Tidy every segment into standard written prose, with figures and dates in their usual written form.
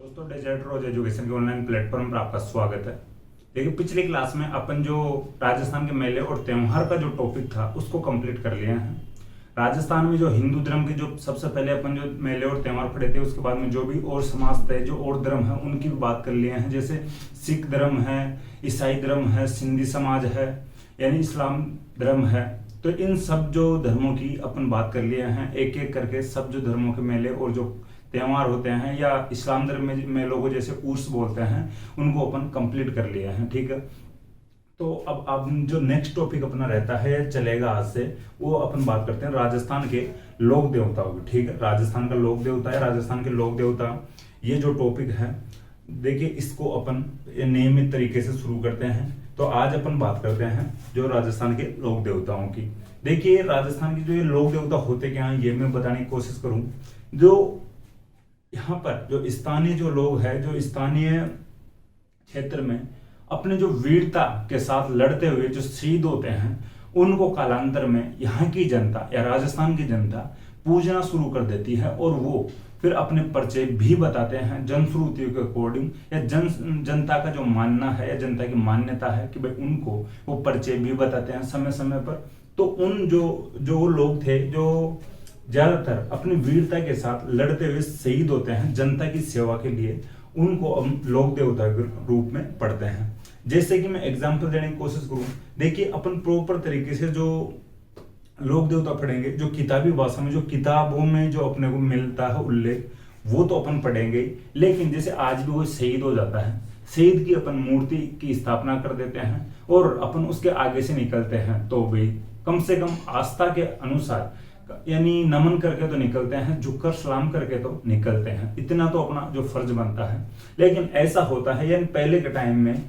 दोस्तों, डेजर्ट रोज एजुकेशन के online platform पर आपका स्वागत है। देखिए, पिछली क्लास में अपन जो राजस्थान के मेले और त्योहार का जो टॉपिक था उसको कंप्लीट कर लिया है। राजस्थान में जो हिंदू धर्म के जो सबसे पहले अपन जो मेले और त्योहार पढ़े थे, उसके बाद में जो भी और समाज थे, जो और धर्म है, उनकी भी बात कर लिए हैं। जैसे सिख धर्म है, ईसाई धर्म है, सिंधी समाज है, यानी इस्लाम धर्म है। तो इन सब जो धर्मों की अपन बात कर लिए हैं, एक एक करके सब जो धर्मों के मेले और जो त्योहार होते हैं, या इस्लाम धर्म में मेलों को जैसे उर्स बोलते हैं, उनको अपन कंप्लीट कर लिया है। ठीक है, तो अब जो नेक्स्ट टॉपिक अपना रहता है, चलेगा आज से, वो अपन बात करते हैं राजस्थान के लोक देवताओं की। ठीक है, राजस्थान का लोक देवता है, राजस्थान के लोक देवता, ये जो टॉपिक है, देखिए इसको अपन नियमित तरीके से शुरू करते हैं। तो आज अपन बात करते हैं जो राजस्थान के लोक देवताओं की। देखिए, राजस्थान की जो ये लोक देवता होते क्या हैं, ये मैं बताने की कोशिश करूं। जो यहाँ पर जो स्थानीय जो लोग हैं, जो स्थानीय क्षेत्र में अपने जो वीरता के साथ लड़ते हुए जो शहीद होते हैं, उनको कालांतर में यहाँ की जनता या राजस्थान की जनता पूजना शुरू कर देती है, और वो फिर अपने परिचय भी बताते हैं जनश्रुतियों के अकॉर्डिंग, या जनता का जो मानना है या जनता की मान्यता है कि भाई उनको वो परिचय भी बताते हैं समय समय पर। तो उन जो लोग थे जो ज्यादातर अपनी वीरता के साथ लड़ते हुए शहीद होते हैं जनता की सेवा के लिए, उनको हम लोक देवता के रूप में पढ़ते हैं। जैसे कि मैं एग्जांपल देने की कोशिश करूं, देखिए अपन प्रॉपर तरीके से जो लोक देवता पढ़ेंगे, जो किताबी भाषा में, जो किताबों में जो अपने को मिलता है उल्लेख, वो तो अपन पढ़ेंगे। लेकिन जैसे आज भी वो शहीद हो जाता है, शहीद की अपन मूर्ति की स्थापना कर देते हैं और अपन उसके आगे से निकलते हैं, तो भाई कम से कम आस्था के अनुसार, यानी नमन करके तो निकलते हैं, झुककर सलाम करके तो निकलते हैं, इतना तो अपना जो फर्ज बनता है। लेकिन ऐसा होता है, यानी पहले के टाइम में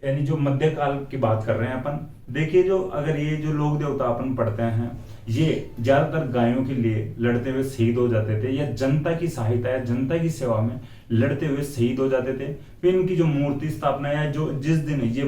यानी जो मध्यकाल की बात कर रहे हैं अपन, देखिए जो अगर ये जो लोक देवता अपन पढ़ते हैं, ये ज्यादातर गायों के लिए लड़ते हुए शहीद हो जाते थे, या जनता की सहायता या जनता की सेवा में लड़ते हुए शहीद हो जाते थे। फिर इनकी जो मूर्ति स्थापना, या जो जिस दिन ये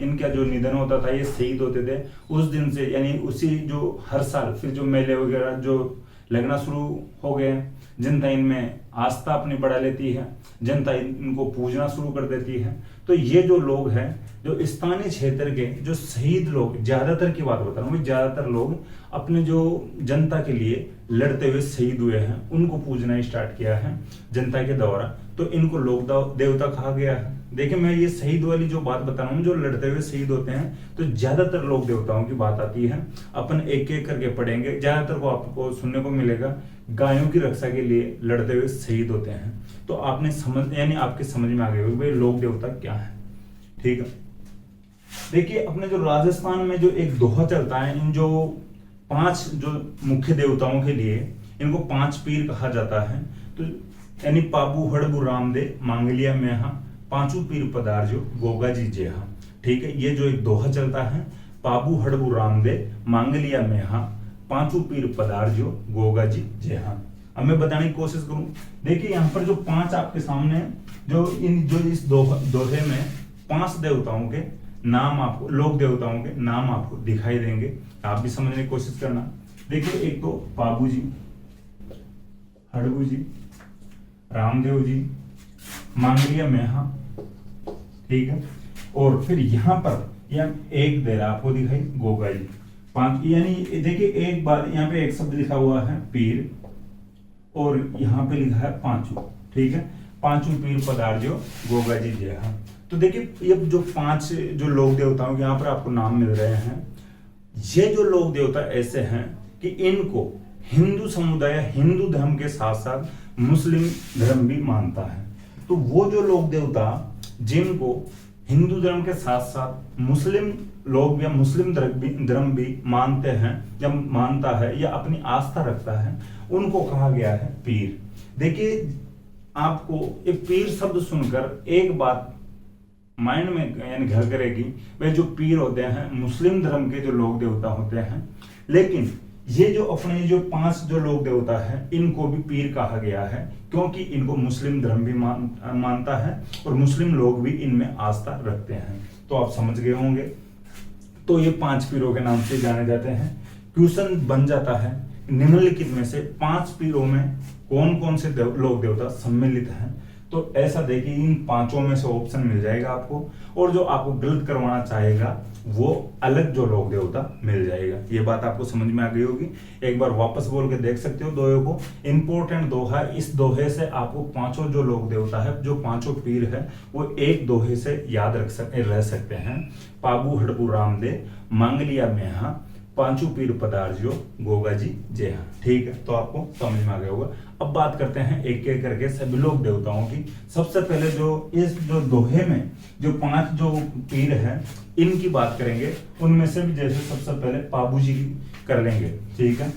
इनका जो निधन होता था, ये शहीद होते थे, उस दिन से यानी उसी जो हर साल फिर जो मेले वगैरह जो लगना शुरू हो गए, जनता इनमें आस्था अपनी बढ़ा लेती है, जनता इनको पूजना शुरू कर देती है। तो ये जो लोग हैं, जो स्थानीय क्षेत्र के जो शहीद लोग, ज्यादातर की बात बता रहा हूँ, ज्यादातर लोग अपने जो जनता के लिए लड़ते हुए शहीद हुए हैं, उनको पूजना स्टार्ट किया है जनता के द्वारा, तो इनको लोक देवता कहा गया है। देखिए, मैं ये शहीद वाली जो बात बता रहा हूँ, जो लड़ते हुए शहीद होते हैं, तो ज्यादातर लोक देवताओं की बात आती है। अपन एक एक करके पढ़ेंगे, ज्यादातर को आपको सुनने को मिलेगा गायों की रक्षा के लिए लड़ते हुए शहीद होते हैं। तो आपने समझ, यानी आपके समझ में आ गया होगा भाई लोक देवता क्या है। ठीक है, देखिए अपने जो राजस्थान में जो एक दोहा चलता है, इन जो 5 जो मुख्य देवताओं के लिए, इनको 5 पीर कहा जाता है। तो यानी पाबू हड़बू रामदे मांगलिया मेहा, पांचू पीर पधारजो गोगा जी जेहा। ठीक है, ये जो एक दोहा चलता है, पाबू हड़बू रामदे मांगलिया मेहा, पांचू पीर पधारजो गोगा जी जेहा। अब मैं बताने की कोशिश करूं, देखिए यहाँ पर जो 5 आपके सामने जो इस दोहे में 5 देवताओं के नाम आपको, लोक देवताओं के नाम आपको दिखाई देंगे, आप भी समझने की कोशिश करना। देखिए, एक तो पाबू जी, हड़बू जी, रामदेव जी, मांगलिया मेहा, ठीक है, और फिर यहाँ पर यह एक दे रहा आपको दिखाई गोगा जी, 5। यानी देखिए एक बात, यहाँ पे एक शब्द लिखा हुआ है पीर, और यहाँ पे लिखा है पांचू। ठीक है, पांचू पीर पधारजो गोगा जी जेहा। तो देखिए, ये जो 5 जो लोक देवताओं के यहाँ पर आपको नाम मिल रहे हैं, ये जो लोक देवता ऐसे हैं कि इनको हिंदू समुदाय, हिंदू धर्म के साथ साथ मुस्लिम धर्म भी मानता है। तो वो जो लोक देवता जिनको हिंदू धर्म के साथ साथ मुस्लिम लोग या मुस्लिम धर्म भी मानते हैं, या मानता है, या अपनी आस्था रखता है, उनको कहा गया है पीर। देखिए, आपको ये पीर शब्द सुनकर एक बात माइंड में यानी घर करेगी, वे जो पीर होते हैं मुस्लिम धर्म के जो लोक देवता होते हैं। लेकिन ये जो अपने जो 5 जो लोक देवता है, इनको भी पीर कहा गया है, क्योंकि इनको मुस्लिम धर्म भी मानता है, और मुस्लिम लोग भी इनमें आस्था रखते हैं। तो आप समझ गए होंगे। तो ये 5 पीरों के नाम से जाने जाते हैं। क्वेश्चन बन जाता है निम्नलिखित में से 5 पीरों में कौन कौन से लोक देवता सम्मिलित हैं। तो ऐसा देखिए इन 5 में से ऑप्शन मिल जाएगा आपको, और जो आपको गलत करवाना चाहेगा वो अलग जो लोक देवता मिल जाएगा। ये बात आपको समझ में आ गई होगी। एक बार वापस बोल के देख सकते हो दोहे को। इंपॉर्टेंट दोहा, इस दोहे से आपको 5 जो लोक देवता है, जो 5 पीर है, वो एक दोहे से याद रह सकते हैं। पाबू हड़बू रामदे मांगलिया मेहा, 5 पीर पदार्जियो गोगा जी जय। ठीक है, तो आपको समझ में आ गया होगा। अब बात करते हैं एक एक करके सभी लोक देवताओं की। सबसे पहले जो इस जो दोहे में जो 5 जो पीर हैं इनकी बात करेंगे। उनमें से भी जैसे सबसे पहले पाबू जी की कर लेंगे। ठीक है,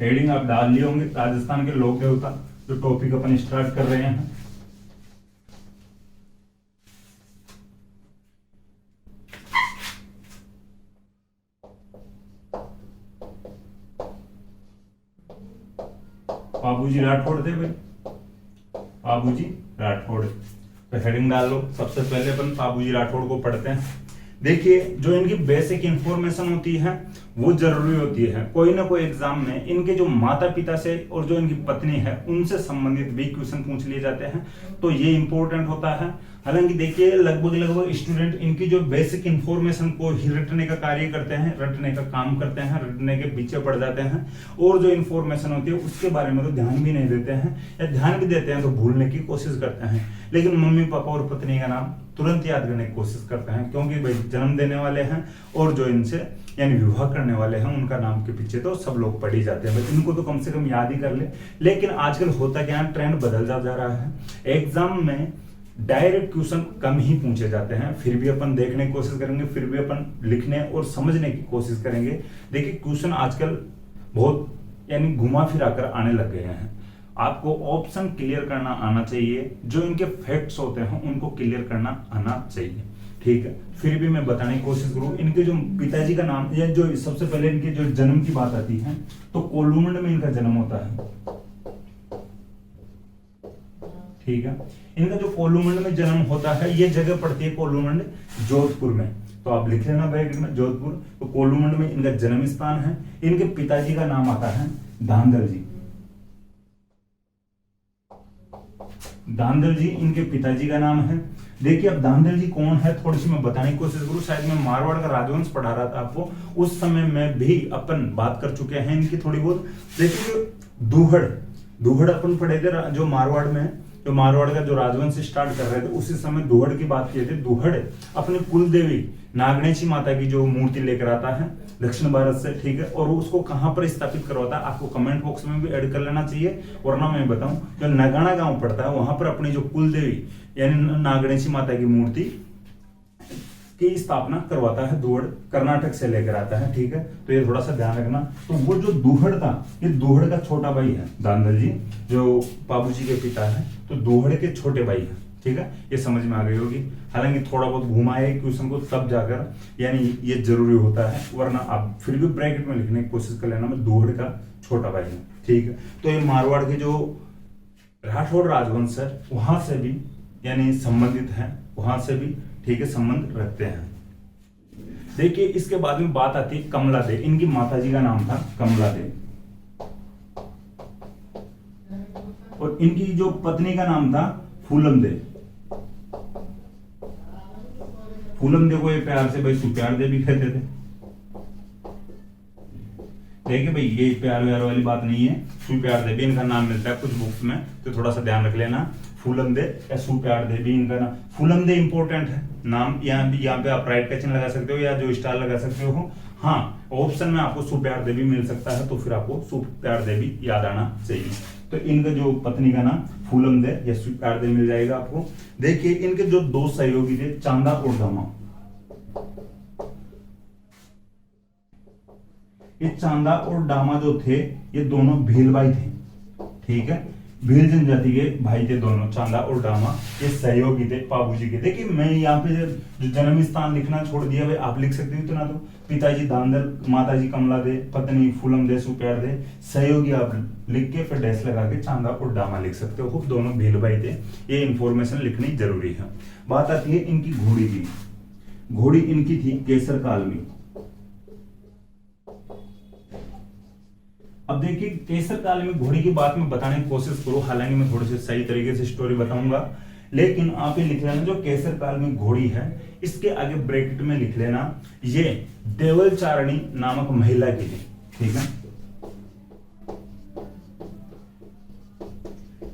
हेडिंग आप डाल लिए होंगे, राजस्थान के लोक देवता, जो टॉपिक अपन स्टार्ट कर रहे हैं। बाबूजी राठौड़ थे भाई, बाबूजी राठौड़। तो हेडिंग डाल लो। सबसे पहले अपन बाबूजी राठौड़ को पढ़ते हैं। देखिए जो इनकी बेसिक इंफॉर्मेशन होती है वो जरूरी होती है। कोई ना कोई एग्जाम में इनके जो माता पिता से और जो इनकी पत्नी है उनसे संबंधित भी क्वेश्चन पूछ लिए जाते हैं, तो ये इंपॉर्टेंट होता है। हालांकि देखिए लगभग स्टूडेंट इनकी जो बेसिक इंफॉर्मेशन को ही रटने का कार्य करते हैं, रटने का काम करते हैं, रटने के पीछे पड़ जाते हैं, और जो इंफॉर्मेशन होती है उसके बारे में तो ध्यान भी नहीं देते हैं, या ध्यान भी देते हैं तो भूलने की कोशिश करते हैं। लेकिन मम्मी पापा और पत्नी का नाम तुरंत याद करने की कोशिश करते हैं, क्योंकि भाई जन्म देने वाले हैं और जो इनसे यानी विवाह करने वाले हैं उनका नाम के पीछे तो सब लोग पढ़ ही जाते हैं। भाई इनको तो कम से कम याद ही कर ले। लेकिन आजकल होता क्या है, ट्रेंड बदल जा रहा है। एग्जाम में डायरेक्ट क्वेश्चन कम ही पूछे जाते हैं, फिर भी अपन देखने की कोशिश करेंगे, फिर भी अपन लिखने और समझने की कोशिश करेंगे। देखिए क्वेश्चन आजकल बहुत यानी घुमा फिरा कर आने लग गए हैं। आपको ऑप्शन क्लियर करना आना चाहिए, जो इनके फैक्ट्स होते हैं उनको क्लियर करना आना चाहिए। ठीक है, फिर भी मैं बताने की कोशिश करूं। इनके जो पिताजी का नाम, या जो सबसे पहले इनके जो जन्म की बात आती है तो कोलूमंड में इनका जन्म होता है। ठीक है, इनका जो कोलूमंड में जन्म होता है, ये जगह पड़ती है कोलूमंड जोधपुर में, तो आप लिख लेना बैग में जोधपुर। तो कोलूमंड में इनका जन्म स्थान है। इनके पिताजी का नाम आता है धांधल जी। धांधल जी इनके पिताजी का नाम है। देखिए अब धांधल जी कौन है थोड़ी सी मैं बताने की कोशिश करूं। शायद मैं मारवाड़ का राजवंश पढ़ा रहा था आपको, उस समय में भी अपन बात कर चुके हैं इनकी थोड़ी बहुत। देखिए दूहड़ अपन पढ़े थे, जो मारवाड़ में जो मारवाड़ का जो राजवंश स्टार्ट कर रहे थे उसी समय दूहड़ की बात की थी। दूहड़ अपने कुल देवी नागणेशी माता की जो मूर्ति लेकर आता है दक्षिण भारत से। ठीक है, और उसको कहां पर स्थापित करवाता है आपको कमेंट बॉक्स में भी ऐड कर लेना चाहिए, वरना मैं बताऊं जो नगाना गांव पड़ता है वहां पर अपनी जो कुल देवी यानी नागणेशी माता की मूर्ति की स्थापना करवाता है। दूहड़ कर्नाटक से लेकर आता है। ठीक है, तो ये थोड़ा सा ध्यान रखना। तो वो जो दूहड़ था, ये दूहड़ का छोटा भाई है धांधल जी, जो बाबूजी के पिता है, तो दूहड़ के छोटे भाई है। ठीक है, ये समझ में आ गई होगी। हालांकि थोड़ा बहुत घुमाए क्वेश्चन को तब जाकर यानी ये जरूरी होता है, वरना आप फिर भी ब्रैकेट में लिखने की कोशिश कर लेना मैं दूहड़ का छोटा भाई है। ठीक है, तो ये मारवाड़ के जो राठौड़ राजवंश है वहां से भी यानी संबंधित है, वहां से भी ठीक है संबंध रखते हैं। देखिए इसके बाद में बात आती है कमला दे। इनकी माताजी का नाम था कमला दे, और इनकी जो पत्नी का नाम था फूलम दे। फूलम दे को ये प्यार से भाई सुप्यार दे भी कहते थे। देखिए भाई ये प्यार व्यार वाली बात नहीं है, सुप्यार दे भी इनका नाम मिलता है कुछ बुक्स में, तो थोड़ा सा ध्यान रख लेना। फूलम दे या सुप्यार दे भी इनका नाम। फूलम दे इंपॉर्टेंट है नाम, यहाँ पे आप राइट का चिन्ह लगा सकते हो या जो स्टार लगा सकते हो। हाँ, ऑप्शन में आपको सुप्यार देवी मिल सकता है, तो फिर आपको सुप्यार देवी याद आना चाहिए। तो इनका जो पत्नी का नाम फूलम दे या सुप्यार दे मिल जाएगा आपको। देखिए इनके जो 2 सहयोगी थे चांदा और दामा, ये चांदा और डामा जो थे ये दोनों भील भाई थे। ठीक है, भील जनजाति के भाई थे दोनों, चांदा और डामा, ये सहयोगी थे बाबूजी के। देखिए मैं यहाँ पे जो जन्म स्थान लिखना छोड़ दिया भाई, आप लिख सकते हो इतना तो, पिताजी दांदल, माताजी कमला दे, पत्नी फूलम दे सुप्यार दे, सहयोगी आप लिख के फिर डैश लगा के चांदा और डामा लिख सकते हो, खूब दोनों भील भाई थे। ये इंफॉर्मेशन लिखनी जरूरी है। बात आती है इनकी घोड़ी की। घोड़ी इनकी थी केसर काल में। अब देखिए केसर काल में घोड़ी की बात मैं बताने की कोशिश करूं, हालांकि मैं थोड़ी सी सही तरीके से स्टोरी बताऊंगा, लेकिन आप ये लिख लेना जो केसर काल में घोड़ी है, इसके आगे ब्रैकेट में लिख लेना ये देवल चारणी नामक महिला की थी, ठीक है।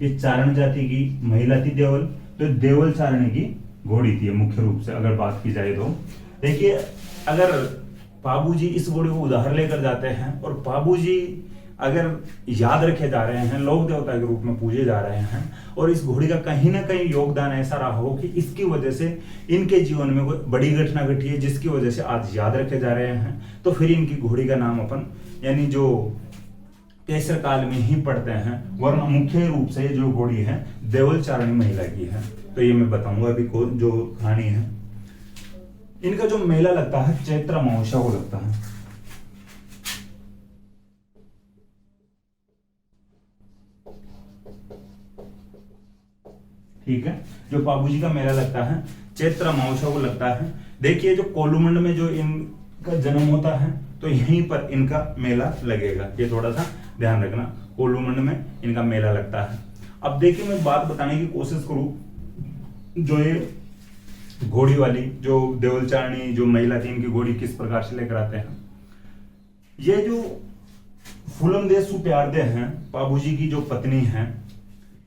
ये चारण जाति की महिला थी देवल, तो देवल चारणी की घोड़ी थी मुख्य रूप से अगर बात की जाए तो। देखिए अगर बाबूजी इस घोड़ी को उधार लेकर जाते हैं और बाबूजी अगर याद रखे जा रहे हैं, लोक देवता के रूप में पूजे जा रहे हैं, और इस घोड़ी का कहीं ना कहीं योगदान ऐसा रहा हो कि इसकी वजह से इनके जीवन में कोई बड़ी घटना घटी है जिसकी वजह से आज याद रखे जा रहे हैं, तो फिर इनकी घोड़ी का नाम अपन यानी जो केसर काल में ही पढ़ते हैं, वरना मुख्य रूप से जो घोड़ी है देवल चारणी महिला की है। तो ये मैं बताऊंगा अभी को जो कहानी है। इनका जो मेला लगता है चैत्र अमावस्या को लगता है, ठीक है। जो बाबूजी का मेला लगता है चैत्र अमावस्या को लगता है। देखिए जो कोलूमंड में जो इनका जन्म होता है तो यहीं पर इनका मेला लगेगा, ये थोड़ा सा ध्यान रखना, कोलूमंड में इनका मेला लगता है। अब देखिए मैं बात बताने की कोशिश करूं, जो ये घोड़ी वाली जो देवल चारणी जो महिला थी, इनकी घोड़ी किस प्रकार से लेकर आते हैं। ये जो फूलम दे सुप्यारदे हैं, बाबूजी की जो पत्नी है,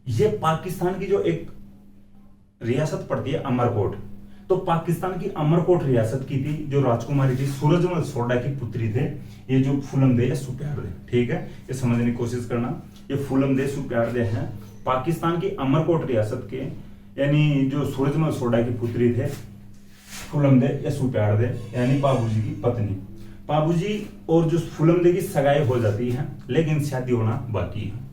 ये पाकिस्तान की जो एक रियासत पड़ती है अमरकोट, तो पाकिस्तान की अमरकोट रियासत की थी जो राजकुमारी थी, सूरजमल सोडा की पुत्री थे ये जो फूलम दे सुप्यारदे, ठीक है। ये समझने की कोशिश करना, ये फूलम दे सुप्यारदे हैं पाकिस्तान की अमरकोट रियासत के, यानी जो सूरजमल सोडा की पुत्री थे फूलम दे या सुप्यारदे, यानी बाबूजी की पत्नी। बाबूजी और जो फूलम दे की सगाई हो जाती है, लेकिन शादी होना बाकी है।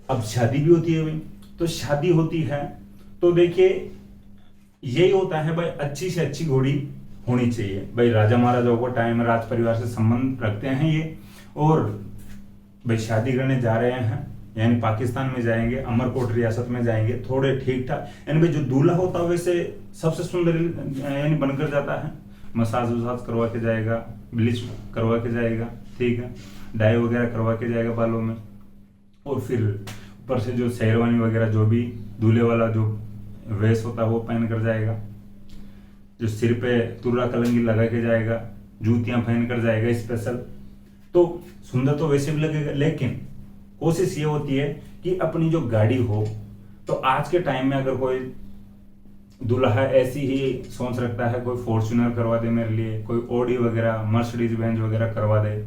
अब शादी भी होती है भाई, तो शादी होती है तो देखिए यही होता है भाई, अच्छी से अच्छी घोड़ी होनी चाहिए भाई। राजा महाराजाओं को टाइम राज परिवार से संबंध रखते हैं ये, और भाई शादी करने जा रहे हैं यानी पाकिस्तान में जाएंगे, अमरकोट रियासत में जाएंगे, थोड़े ठीक ठाक, यानी भाई जो दूल्हा होता है वैसे सबसे सुंदर यानी बनकर जाता है, मसाज वसाज करवा के जाएगा, ब्लीच करवा के जाएगा, ठीक है, डाई वगैरह करवा के जाएगा बालों में, और फिर ऊपर से जो शेरवानी वगैरह जो भी दूल्हे वाला जो वेश होता है वो पहन कर जाएगा, जो सिर पे तुर्रा कलंगी लगा के जाएगा, जूतियां पहन कर जाएगा स्पेशल, तो सुंदर तो वैसे भी लगेगा। लेकिन कोशिश ये होती है कि अपनी जो गाड़ी हो, तो आज के टाइम में अगर कोई दूल्हा ऐसी ही सोच रखता है, कोई फॉर्च्यूनर करवा दे मेरे लिए, कोई ऑडी वगैरह मर्सिडीज बेंज वगैरह करवा दे,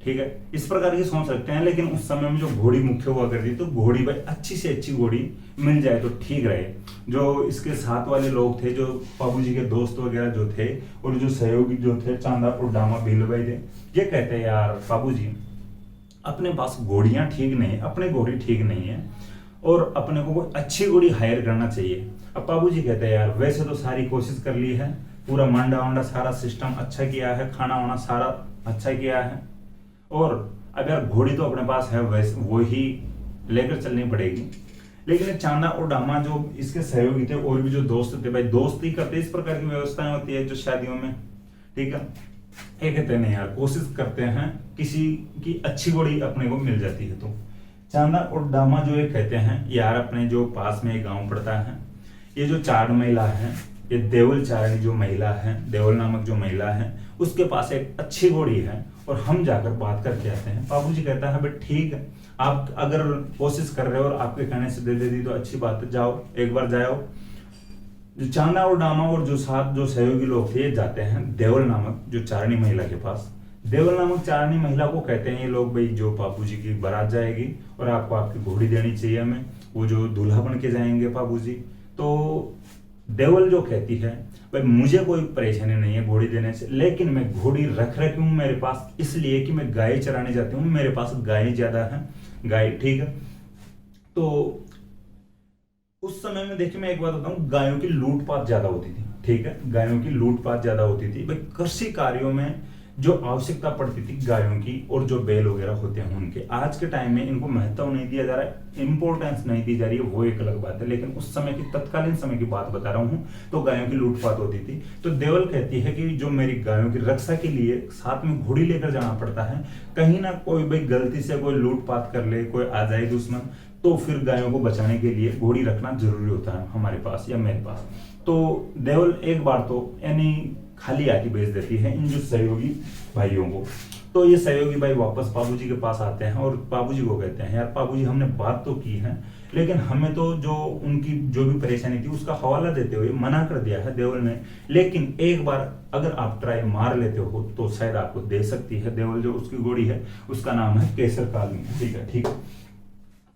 ठीक है, इस प्रकार की सोच रखते हैं। लेकिन उस समय में जो घोड़ी मुख्य हुआ करती, तो घोड़ी भाई अच्छी से अच्छी घोड़ी मिल जाए तो ठीक रहे। जो इसके साथ वाले लोग थे, जो बाबूजी के दोस्त वगैरह जो थे, और जो सहयोगी जो थे चांदा और डामा भील भाई थे, ये कहते हैं यार बाबूजी अपने पास घोड़ियां ठीक नहीं है, अपने घोड़ी ठीक नहीं है, और अपने को कोई अच्छी घोड़ी हायर करना चाहिए। अब बाबूजी कहते हैं यार वैसे तो सारी कोशिश कर ली है, पूरा मंडा वंडा सारा सिस्टम अच्छा किया है, खाना वाना सारा अच्छा किया है, और अब यार घोड़ी तो अपने पास है, वैसे वो ही लेकर चलनी पड़ेगी। लेकिन चांदा और डामा जो इसके सहयोगी थे और भी जो दोस्त थे भाई, दोस्ती करते इस प्रकार की व्यवस्थाएं होती है जो शादियों में, ठीक है, ये कहते हैं नहीं यार कोशिश करते हैं किसी की अच्छी घोड़ी अपने को मिल जाती है। तो चांदा और डामा जो ये कहते हैं यार अपने जो पास में एक गांव पड़ता है, ये जो चारण महिला है, ये देवल चारणी जो महिला है, देवल नामक जो महिला है, उसके पास एक अच्छी घोड़ी है और हम जाकर बात करके आते हैं। बाबूजी कहता है भाई ठीक है, आप अगर कोशिश कर रहे हो और आपके कहने से दे दे दी तो अच्छी बात है, जाओ एक बार जाओ। जो चांदा और डामा और जो साथ जो सहयोगी लोग थे जाते हैं देवल नामक जो चारणी महिला के पास। देवल नामक चारणी महिला को कहते हैं ये लोग भाई जो बाबूजी की बारात जाएगी और आपको आपकी घोड़ी देनी चाहिए हमें, वो जो दूल्हा बन के जाएंगे बाबूजी। तो देवल जो कहती है भाई मुझे कोई परेशानी नहीं है घोड़ी देने से, लेकिन मैं घोड़ी रख रखी हूँ मेरे पास इसलिए कि मैं गाय चराने जाती हूँ, मेरे पास गाय ज्यादा है, गाय, ठीक है। तो उस समय में देखिए, मैं एक बात बताऊं, गायों की लूटपाट ज्यादा होती थी। ठीक है, गायों की लूटपाट ज्यादा होती थी भाई। कृषि कार्यों में जो आवश्यकता पड़ती थी गायों की, और जो बैल वगैरह होते हैं उनके, आज के टाइम में इनको महत्व नहीं दिया जा रहा है, इंपॉर्टेंस नहीं दी जा रही है, वो एक अलग बात है। लेकिन उस समय की, तत्कालीन समय की बात बता रहा हूँ, तो गायों की लूटपाट होती थी। तो देवल कहती है कि जो मेरी गायों की रक्षा के लिए साथ में घोड़ी लेकर जाना पड़ता है, कहीं ना कोई भाई गलती से कोई लूटपाट कर ले, कोई आ जाए दुश्मन, तो फिर गायों को बचाने के लिए घोड़ी रखना जरूरी होता है हमारे पास या मेरे पास। तो देवल एक बार तो यानी खाली आके भेज देती है इन जो सहयोगी भाइयों को। तो ये सहयोगी भाई वापस बाबूजी के पास आते हैं और बाबूजी को कहते हैं, यार बाबूजी, हमने बात तो की है, लेकिन हमें तो जो उनकी जो भी परेशानी थी उसका हवाला देते हुए मना कर दिया है देवल ने, लेकिन एक बार अगर आप ट्राई मार लेते हो तो शायद आपको दे सकती है। देवल जो उसकी घोड़ी है उसका नाम है केसर कालमी। ठीक है, ठीक है।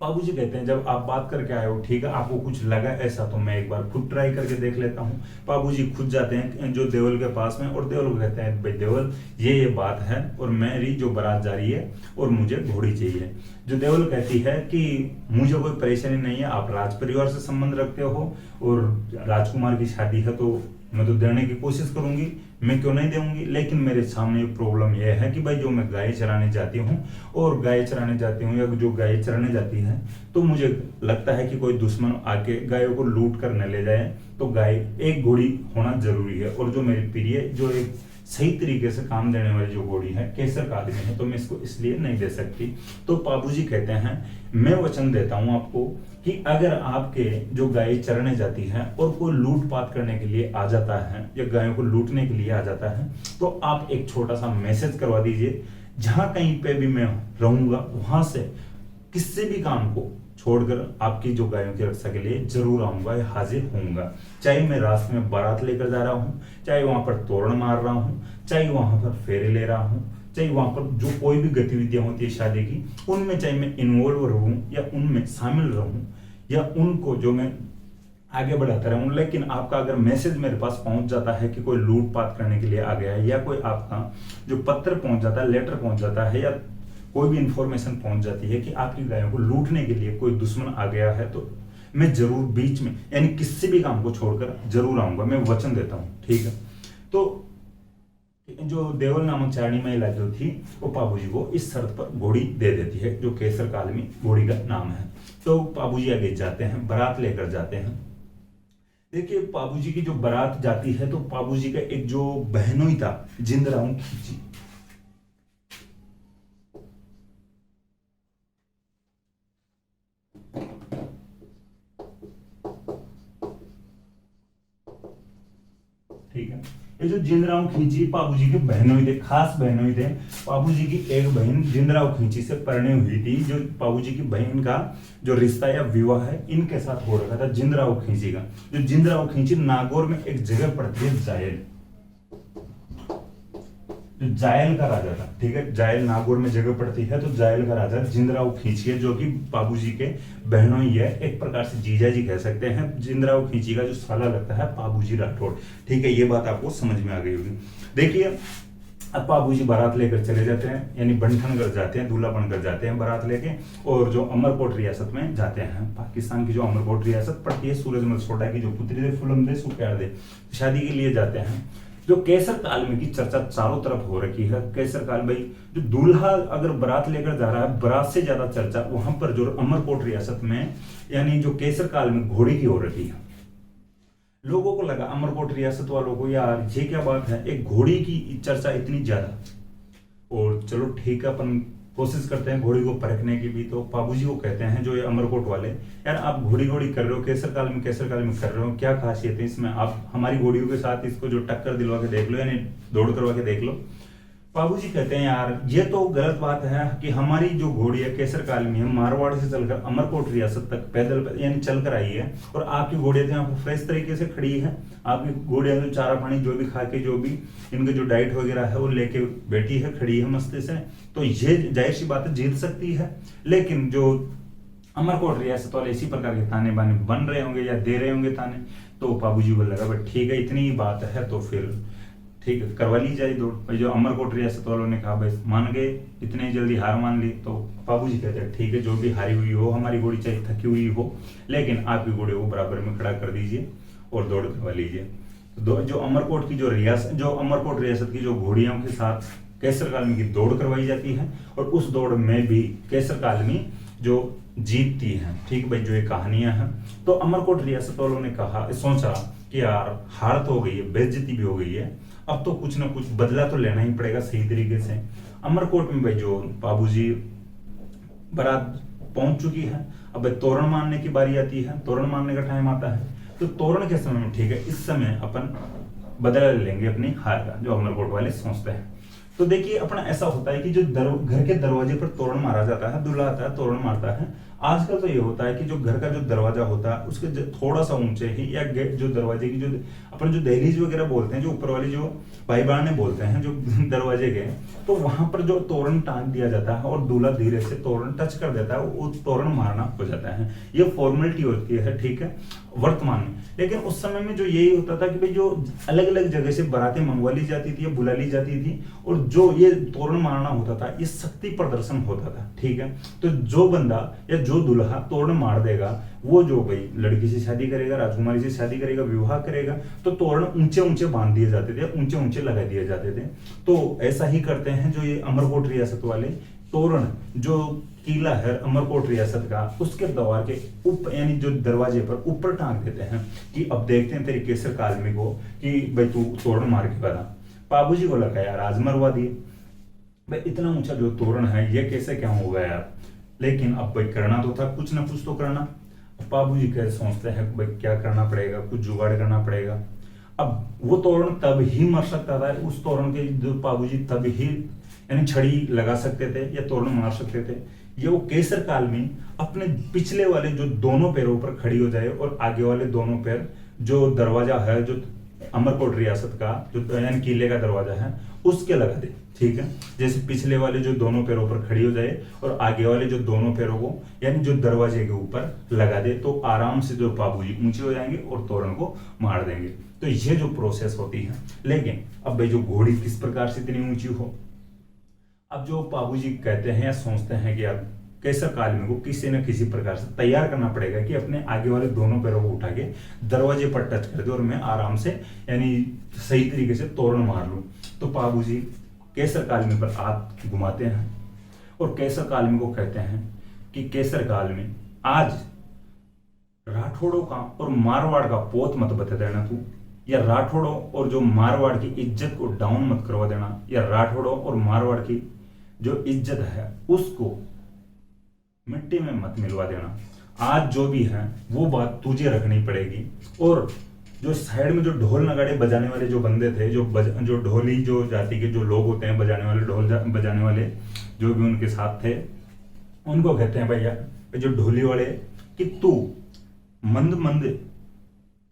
बाबूजी कहते हैं, जब आप बात करके आए हो, ठीक है, आपको कुछ लगा ऐसा, तो मैं एक बार खुद ट्राई करके देख लेता हूँ। बाबूजी खुद जाते हैं जो देवल के पास में, और देवल को कहते हैं, भाई देवल, ये बात है, और मेरी जो बारात जा रही है और मुझे घोड़ी चाहिए। जो देवल कहती है कि मुझे कोई परेशानी नहीं है, आप राज परिवार से संबंध रखते हो और राजकुमार की शादी है, तो मैं तो देने की कोशिश करूंगी, मैं क्यों नहीं दूंगी, लेकिन मेरे सामने प्रॉब्लम यह है कि भाई जो मैं गाय चराने जाती हूँ, और गाय चराने जाती हूँ या जो गाय चराने जाती है, तो मुझे लगता है कि कोई दुश्मन आके गायों को लूट कर न ले जाए, तो गाय एक घोड़ी होना जरूरी है, और जो मेरी प्रिय, जो एक सही तरीके से काम देने वाली जो घोड़ी है, केसर का आदमी है, तो मैं इसको इसलिए नहीं दे सकती। तो बाबूजी कहते हैं, मैं वचन देता हूं आपको कि अगर आपके जो गाय चरने जाती है और कोई लूटपाट करने के लिए आ जाता है या गायों को लूटने के लिए आ जाता है, तो आप एक छोटा सा मैसेज करवा दीजिए, जहां कहीं पे भी मैं रहूंगा वहां से किसी भी काम को छोड़कर आपकी जो गायों की रक्षा के लिए जरूर आऊंगा या हाजिर होऊंगा। चाहे मैं रास्ते में बारात लेकर जा रहा हूँ, चाहे वहां पर तोरण मार रहा हूँ, चाहे वहां पर फेरे ले रहा हूँ, चाहे वहां पर जो कोई भी गतिविधियां होती है शादी की, उनमें चाहे मैं इन्वॉल्व रहूं या उनमें शामिल रहूं या उनको जो मैं आगे बढ़ाता रहूं, लेकिन आपका अगर मैसेज मेरे पास पहुंच जाता है कि कोई लूटपाट करने के लिए आ गया है, या कोई आपका जो पत्र पहुंच जाता है, लेटर पहुंच जाता है, या कोई भी इंफॉर्मेशन पहुंच जाती है कि आपकी गायों को लूटने के लिए कोई दुश्मन आ गया है, तो मैं जरूर बीच में, यानी किसी भी काम को छोड़कर जरूर आऊंगा, मैं वचन देता हूं। ठीक है। तो जो देवल नामक चारणी महिला जो थी, वो बाबूजी को इस शर्त पर घोड़ी दे देती है, जो केसर कालमी घोड़ी का नाम है। तो बाबूजी आगे जाते हैं, बारात लेकर जाते हैं। देखिए, बाबूजी की जो बारात जाती है, तो बाबूजी का एक जो बहनोई था, जिंदराव खींची, ठीक है, ये जो जिंदराव खींची बाबूजी के बहनोई थे, खास बहनोई थे। बाबूजी की एक बहन जिंदराव खींची से परिणय हुई थी, जो बाबूजी की बहन का जो रिश्ता या विवाह है इनके साथ हो रखा था, जिंदराव खींची का। जो जिंदराव खींची नागौर में एक जगह पड़ती है, जायल, जो जायल का राजा था। ठीक है, जायल नागौर में जगह पड़ती है, तो जायल का राजा जिंदराव खींची है, जो कि बाबूजी के बहनोई है, एक प्रकार से जीजा जी कह सकते हैं। जिंदराव खींची का जो साला लगता है बाबूजी राठौड़। ठीक है, ये बात आपको समझ में आ गई होगी। देखिए, अब बाबूजी बारात लेकर चले जाते हैं, यानी बंठन कर जाते हैं, दूल्हा बनकर जाते हैं बारात लेके, और जो अमरकोट रियासत में जाते हैं। पाकिस्तान की जो अमरकोट रियासत पड़ती है, सूरजमल सोडा की जो पुत्री दे, फुलम दे, सुप्यार दे, शादी के लिए जाते हैं। जो केसर कालमी की चर्चा चारों तरफ हो रखी है। केसर काल भाई, जो दूल्हा अगर बारात लेकर जा रहा है, बारात से ज्यादा चर्चा वहां पर जो अमरकोट रियासत में, यानी जो केसर काल में घोड़े की हो रखी है। लोगों को लगा, अमरकोट रियासत वालों को, यार ये क्या बात है, एक घोड़ी की चर्चा इतनी ज्यादा, और चलो ठीक है, अपन कोशिश करते हैं घोड़ी को परखने की भी। तो बाबूजी को कहते हैं, जो ये अमरकोट वाले, यार आप घोड़ी कर रहे हो, केसर काल में कर रहे हो, क्या खासियत है इसमें, आप हमारी घोड़ियों के साथ इसको जो टक्कर दिलवा के देख लो, यानी दौड़ करवा के देख लो। बाबूजी कहते हैं, यार ये तो गलत बात है कि हमारी जो घोड़ी है केसर कालमी है, मारवाड़ से चलकर अमरकोट रियासत तक पैदल यानी चलकर आई है, और आपकी घोड़ियां तो यहाँ पर फ्रेश तरीके से खड़ी है। आपकी घोड़ियां जो चारा पानी जो भी खा के, जो भी इनके जो डाइट वगैरह है वो लेके बैठी है, खड़ी है मस्ती से, तो ये जाहिर सी बात है जीत सकती है। लेकिन जो अमरकोट रियासत वाले इसी प्रकार के ताने बाने बन रहे होंगे या दे रहे होंगे ताने, तो बाबूजी को लगा भाई ठीक है, इतनी ही बात है, तो फिर ठीक है, करवा ली जाए दौड़। भाई जो अमरकोट रियासत वालों ने कहा भाई मान गए, इतने जल्दी हार मान ली, तो बाबू जी कहते हैं ठीक है, जो भी हारी हुई हो, हमारी घोड़ी चाहे थकी हुई हो, लेकिन आपकी घोड़े को बराबर में खड़ा कर दीजिए और दौड़ करवा लीजिए। तो जो अमरकोट की जो अमरकोट रियासत की जो घोड़ियों के साथ केसर कालमी की दौड़ करवाई जाती है, और उस दौड़ में भी केसर कालमी जो जीतती है। ठीक भाई, जो ये कहानियां हैं, तो अमरकोट रियासत वालों ने कहा, सोचा कि यार हार तो हो गई है, बेइज्जती भी हो गई है, अब तो कुछ ना कुछ बदला तो लेना ही पड़ेगा सही तरीके से। अमरकोट में भाई जो बाबूजी बारात पहुंच चुकी है, अब भाई तोरण मारने की बारी आती है, तोरण मारने का टाइम आता है। तो तोरण के समय में ठीक है, इस समय अपन बदला ले लेंगे अपनी हार का, जो अमरकोट वाले सोचते हैं। तो देखिए अपना ऐसा होता है कि जो घर के दरवाजे पर तोरण मारा जाता है, दूल्हा आता है तोरण मारता है। आजकल तो ये होता है कि जो घर का जो दरवाजा होता है उसके थोड़ा सा ऊंचे ही, या गेट जो दरवाजे की जो अपन जो दहलीज वगैरह बोलते हैं, जो ऊपर वाली जो भाई बारने बोलते हैं, जो दरवाजे के, तो वहां पर जो तोरण टांग दिया जाता है और दूल्हा धीरे से तोरण टच कर देता है, वो तोरण मारना हो जाता है। ये फॉर्मेलिटी होती है, ठीक है, वर्तमान में। लेकिन उस समय में जो यही होता था कि भाई जो अलग अलग जगह से बारातें मंगवा ली जाती थी या बुला ली जाती थी, और जो ये तोरण मारना होता था, ये शक्ति प्रदर्शन होता था। ठीक है, तो जो बंदा या जो दूल्हा तोरण मार देगा, वो जो भाई लड़की से शादी करेगा, राजकुमारी से शादी करेगा, विवाह करेगा, तो तोरण ऊंचे ऊंचे बांध दिए जाते थे, ऊंचे ऊंचे लगा दिए जाते थे। तो ऐसा ही करते हैं जो ये अमरकोट रियासत वाले, तोरण जो किला है अमरकोट रियासत का, उसके द्वार के ऊपर यानी जो दरवाजे पर ऊपर टांग देते हैं कि अब देखते हैं तेरी केसर कालमी को कि भाई तू तोरण मार के बता। बाबूजी को लगा यार आज मरवा दिए, भाई इतना ऊंचा जो तोरण है ये कैसे क्या होगा यार, लेकिन अब भाई करना तो था, कुछ ना कुछ तो करना। बाबूजी कैसे सोचते हैं भाई क्या करना पड़ेगा, कुछ जुगाड़ करना पड़ेगा। अब वो तोरण तब ही मर सकता था, उस तोरण के जो बाबूजी तब ही यानी छड़ी लगा सकते थे या तोरण मार सकते थे। ये वो केसर काल में अपने पिछले वाले जो दोनों पैरों पर खड़ी हो जाए और आगे वाले दोनों पैर जो दरवाजा है, जो अमरकोट रियासत का जो यानी किले का दरवाजा है, उसके लगा दे। ठीक है, जैसे पिछले वाले जो दोनों पैरों पर खड़ी हो जाए और आगे वाले जो दोनों पैरों को यानी जो दरवाजे के ऊपर लगा दे, तो आराम से जो बाबूजी ऊंचे हो जाएंगे और तोरण को मार देंगे। तो ये जो प्रोसेस होती है। लेकिन अब भाई जो घोड़ी किस प्रकार से इतनी ऊंची हो, अब जो बाबूजी कहते हैं या सोचते हैं कि अब केसर कालमी को किसी न किसी प्रकार से तैयार करना पड़ेगा कि अपने आगे वाले दोनों पैरों को उठा के दरवाजे पर टच कर दे और मैं आराम से यानी सही तरीके से तोरण मार लूं। तो बाबूजी केसर कालमी पर हाथ घुमाते हैं और केसर कालमी को कहते हैं कि केसर कालमी आज राठौड़ों का और मारवाड़ का पोत मत बता देना तू, या राठौड़ों और जो मारवाड़ की इज्जत को डाउन मत करवा देना, या राठौड़ों और मारवाड़ की जो इज्जत है उसको मिट्टी में मत मिलवा देना। आज जो भी है वो बात तुझे रखनी पड़ेगी। और जो साइड में जो ढोल नगाड़े बजाने वाले जो बंदे थे, जो ढोली जो जाति के जो लोग होते हैं बजाने वाले, ढोल बजाने वाले जो भी उनके साथ थे, उनको कहते हैं भैया जो ढोली वाले कि तू मंद मंद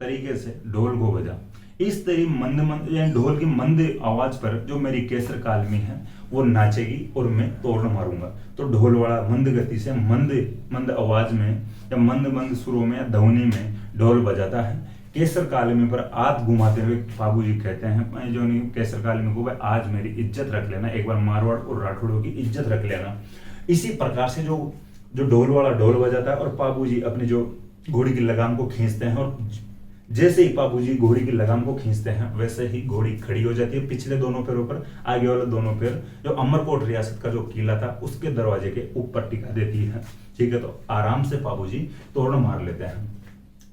तरीके से ढोल को बजा। इस तरीके मंद मंद यानी ढोल की मंद आवाज पर जो मेरी केसर कालमी है वो नाचेगी और मैं तोरण मारूंगा। तो ढोल वाला मंद गति से मंद मंद आवाज में या मंद मंद सुरों में या ध्वनि में ढोल बजाता है। केसर कालमी पर हाथ घुमाते हुए बाबूजी कहते हैं जो नहीं केसर कालमी को, भाई आज मेरी इज्जत रख लेना, एक बार मारवाड़ और राठौड़ों की इज्जत रख लेना। इसी प्रकार से जो ढोल वाला ढोल बजाता है और बाबूजी अपनी जो घोड़ी की लगाम को खींचते हैं, और जैसे ही बाबूजी घोड़ी की लगाम को खींचते हैं वैसे ही घोड़ी खड़ी हो जाती है पिछले दोनों पैरों पर, आगे वाले दोनों पैर जो अमरकोट रियासत का जो किला था उसके दरवाजे के ऊपर टिका देती है। ठीक है, तो आराम से बाबूजी तोरण मार लेते हैं।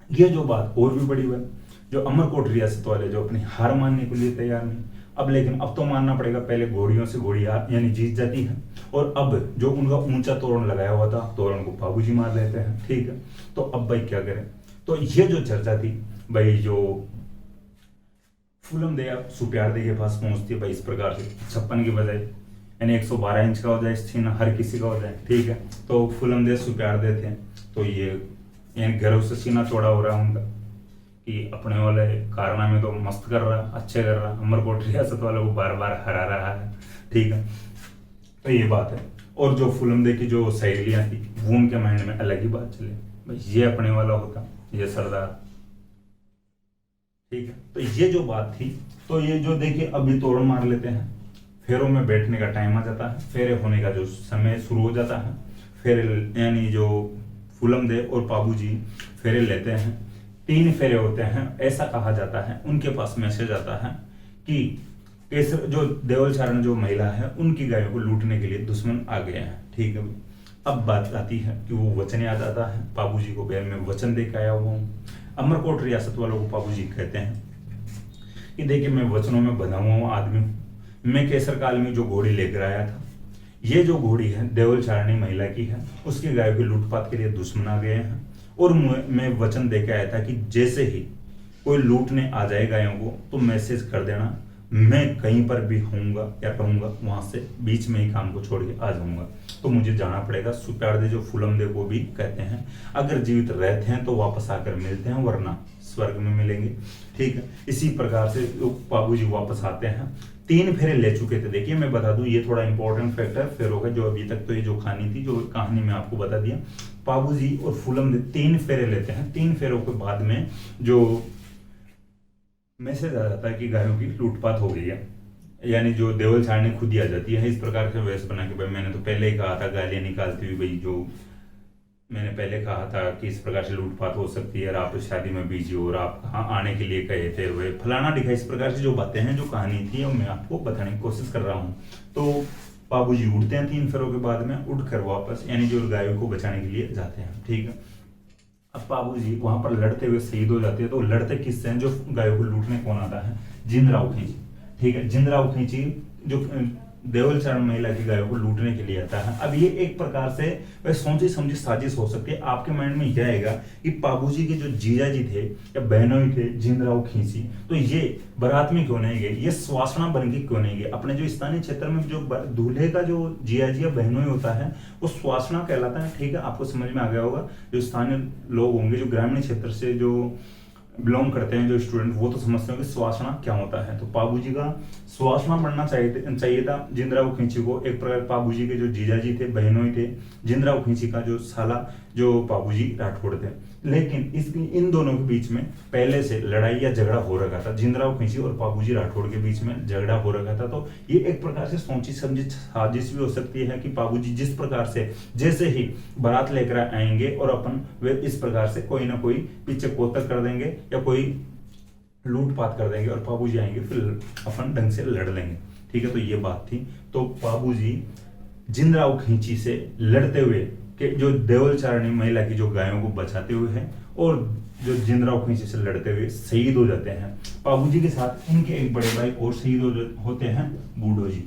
ये जो बात और भी बड़ी बात, जो अमरकोट रियासत वाले जो अपनी हार मानने के लिए तैयार नहीं, अब लेकिन अब तो मानना पड़ेगा, पहले घोड़ियों से घोड़ी यानी जीत जाती है, और अब जो उनका ऊंचा तोरण लगाया हुआ था तोरण को बाबूजी मार लेते हैं। ठीक है, तो अब भाई क्या करें। तो ये जो चर्चा थी भाई जो फूलम दे सुप्यार दे के पास पहुंचती है भाई इस प्रकार से 56 की बजाय यानी 112 इंच का हो जाए सीना, हर किसी का हो जाए। ठीक है, तो फूलम दे सुप्यार दे थे, तो ये यानी गर्व से सीना चौड़ा हो रहा है उनका कि अपने वाले कारनामे तो मस्त कर रहा, अच्छे कर रहा, अमरकोट रियासत वालों को बार बार हरा रहा है। ठीक है, तो ये बात है। और जो फूलम दे की जो सहेलियां थी वो उनके माइंड में अलग ही बात चले, भाई ये अपने वाला होता, ये सरदार ठीक है। तो ये जो बात थी, तो ये जो देखिए अभी तोड़ मार लेते हैं, फेरों में बैठने का टाइम आ जाता है, फेरे होने का जो समय शुरू हो जाता है, फेरे यानी जो फूलम देव और पाबू जी फेरे लेते हैं, 3 फेरे होते हैं, ऐसा कहा जाता है। उनके पास मैसेज आता है कि केसर जो देवल चारण जो महिला है उनकी गायों को लूटने के लिए दुश्मन आ गए हैं। ठीक है। अब बात आती है कि वो वचन याद आता है, पाबू जी को बैल में वचन दे के आया हुआ हूँ। अमरकोट रियासत वालों को पाबू जी कहते हैं कि देखिए मैं वचनों में बंधा हुआ आदमी हूँ, मैं केसर काल में जो घोड़ी लेकर आया था, ये जो घोड़ी है देवल चारणी महिला की है, उसकी गायों की लूटपाट के लिए दुश्मन आ गए हैं। और मैं वचन दे के आया था कि जैसे ही कोई लूटने आ जाए गायों को तो मैसेज कर देना, मैं कहीं पर भी होऊंगा या रहूंगा, वहां से बीच में ही काम को छोड़ के आ जाऊंगा, तो मुझे जाना पड़ेगा। सुप्यारदे जो फूलम देव को भी कहते हैं, अगर जीवित रहते हैं तो वापस आकर मिलते हैं, वरना स्वर्ग में मिलेंगे। ठीक है। इसी प्रकार से बाबू जी वापस आते हैं, 3 फेरे ले चुके थे। देखिए मैं बता दूं, ये थोड़ा इंपॉर्टेंट फैक्टर फेरों का, जो अभी तक तो ये जो कहानी थी, जो कहानी मैं आपको बता दिया, बाबू जी और फूलम देव 3 फेरे लेते हैं। 3 फेरों के बाद में जो मैसेज आ जाता है कि गायों की लूटपाट हो गई है, यानी जो देवल चारणी खुद ही आ जाती है। इस प्रकार से वेश बना के, भाई मैंने तो पहले ही कहा था, गालियां निकालती हुई, भाई जो मैंने पहले कहा था कि इस प्रकार से लूटपाट हो सकती है, और आप शादी में बिजी हो, और आप कहाँ आने के लिए कहे थे, वे फलाना दिखा। इस प्रकार से जो बातें हैं, जो कहानी थी, वो मैं आपको बताने की कोशिश कर रहा हूँ। तो बाबू जी उठते हैं 3 फेरों के बाद में, उठकर वापस यानी जो गायों को बचाने के लिए जाते हैं। ठीक है। अब बाबू जी वहां पर लड़ते हुए शहीद हो जाते हैं। तो लड़ते किससे हैं? जो गायों को लूटने कौन आता है? जिंदराव खींची। ठीक है। जिंदराव खींची जो देवल चारण महिला की गायों को लूटने के लिए आता है। अब ये एक प्रकार से वह सोची समझी साजिश हो सकती है। आपके माइंड में यह आएगा कि बाबूजी के जो जीजा जी थे या बहनोई थे जिंदराव खींची, तो ये बारात में क्यों नहीं गए, ये सुवासना बन के क्यों नहीं गए? अपने जो स्थानीय क्षेत्र में जो दूल्हे का जो जिया जी या बहनोई होता है वो सुवासना कहलाता है। ठीक है। आपको समझ में आ गया होगा। जो स्थानीय लोग होंगे, जो ग्रामीण क्षेत्र से जो बिलोंग करते हैं, जो स्टूडेंट, वो तो समझते हैं कि सुवासना क्या होता है। तो बाबूजी का सुवासना बनना चाहिए था जिंदराव खींची को। एक प्रकार बाबूजी के जो जीजाजी थे, बहनोई थे, जिंदराव खींची का जो साला जो बाबूजी राठौड़ थे। लेकिन इन दोनों के बीच में पहले से लड़ाई या झगड़ा हो रखा था। जिंदराव खींची और बाबूजी राठौड़ के बीच में झगड़ा हो रखा था। तो ये एक प्रकार से सोची समझी साजिश भी हो सकती है कि बाबूजी जिस प्रकार से जैसे ही बारात लेकर आएंगे और अपन वे इस प्रकार से कोई ना कोई पीछे कोतर कर देंगे या कोई लूटपाट कर देंगे और बाबूजी आएंगे, फिर अपन ढंग से लड़ लेंगे। ठीक है। तो ये बात थी। तो बाबूजी जिंदराव खींची से लड़ते हुए कि जो देवल चारणी महिला की जो गायों को बचाते हुए हैं, और जो जिंदराव खींची से लड़ते हुए शहीद हो जाते हैं। बाबूजी के साथ इनके एक बड़े भाई और शहीद होते हैं, बूढ़ो जी।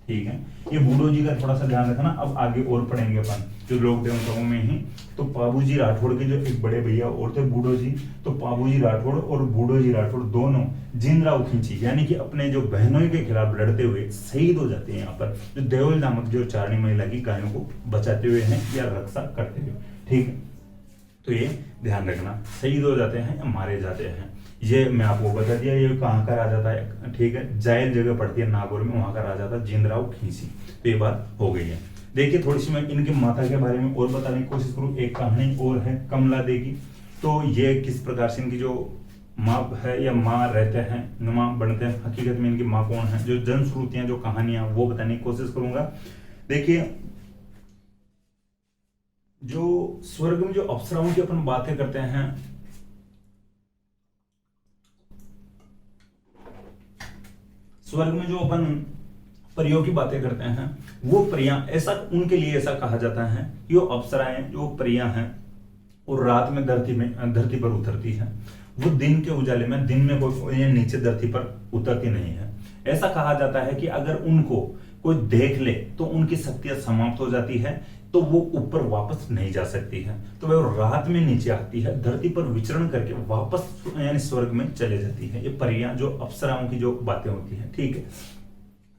ठीक है। ये बूढ़ो जी का थोड़ा सा ध्यान रखना, अब आगे और पढ़ेंगे अपन जो लोक देवताओं में ही। तो बाबूजी राठौड़ के जो एक बड़े भैया और थे बूढ़ो जी, तो बाबूजी राठौड़ और बूढ़ो जी राठौड़ दोनों जिंदराव खींची यानी कि अपने जो बहनोई के खिलाफ लड़ते हुए शहीद हो जाते हैं। यहाँ पर जो देवल नामक जो चारणी महिला की गायों को बचाते हुए हैं या रक्षा करते हुए। ठीक है। तो ये ध्यान रखना, शहीद हो जाते हैं या मारे जाते हैं। ये मैं आपको बता दिया। ये कहाँ का राजा था? ठीक है। जायल जगह पड़ती है नागौर में, वहां का राजा था जिंदराव खींची। तो ये बात हो गई है। देखिए थोड़ी सी मैं इनकी माता के बारे में और बताने की कोशिश करूँ। एक कहानी और है कमला दे की। तो ये किस प्रकार से इनकी जो माँ है या माँ रहते हैं, नुमा बनते हैं, हकीकत में इनकी माँ कौन है, जो जनश्रुतियां जो कहानियां वो बताने की कोशिश करूंगा। देखिए जो स्वर्ग में जो अप्सराओं की अपन बातें करते हैं, स्वर्ग में जो अपन परियों की बातें करते हैं, वो परियां ऐसा उनके लिए ऐसा कहा जाता है कि वो अप्सराएं जो परियां हैं और रात में धरती पर उतरती है। वो दिन के उजाले में, दिन में कोई नीचे धरती पर उतरती नहीं है। ऐसा कहा जाता है कि अगर उनको कोई देख ले तो उनकी शक्तियां समाप्त हो जाती है, तो वो ऊपर वापस नहीं जा सकती है। तो वह रात में नीचे आती है, धरती पर विचरण करके वापस यानी स्वर्ग में चले जाती है। ये परियां जो अप्सराओं की जो बातें होती हैं। ठीक है।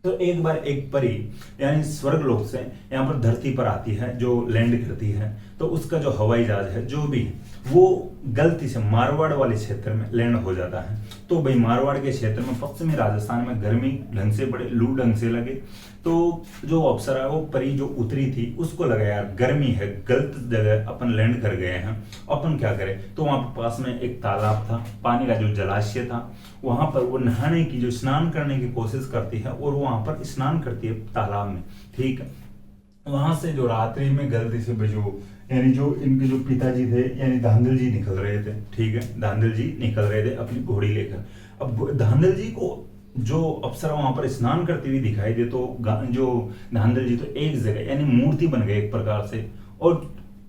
तो एक बार एक परी यानी स्वर्ग लोक से यहाँ पर धरती पर आती है, जो लैंड करती है। तो तो उसका जो हवाई जहाज है जो भी वो गलती से मारवाड़ वाले क्षेत्र में लैंड हो जाता है। तो भाई मारवाड़ के क्षेत्र में पश्चिमी राजस्थान में गर्मी ढंग से पड़े, लू ढंग से लगे, तो जो अप्सरा वो परी जो उतरी थी उसको लगा यार गर्मी है, गलत जगह अपन लैंड कर गए हैं, अपन क्या करें। तो वहां पर पास में एक तालाब था, पानी का जो जलाशय था, वहां पर वो नहाने की जो स्नान करने की कोशिश करती है और वहां पर स्नान करती है तालाब में, ठीक है। वहां से जो रात्रि में गलती से जो यानी जो इनके जो पिताजी थे यानी धांधल जी निकल रहे थे, ठीक है, धांधल जी निकल रहे थे अपनी घोड़ी लेकर। अब धांधल जी को जो अप्सरा वहां पर स्नान करती हुई दिखाई दे, तो जो धांधल जी तो एक जगह यानी मूर्ति बन गए एक प्रकार से, और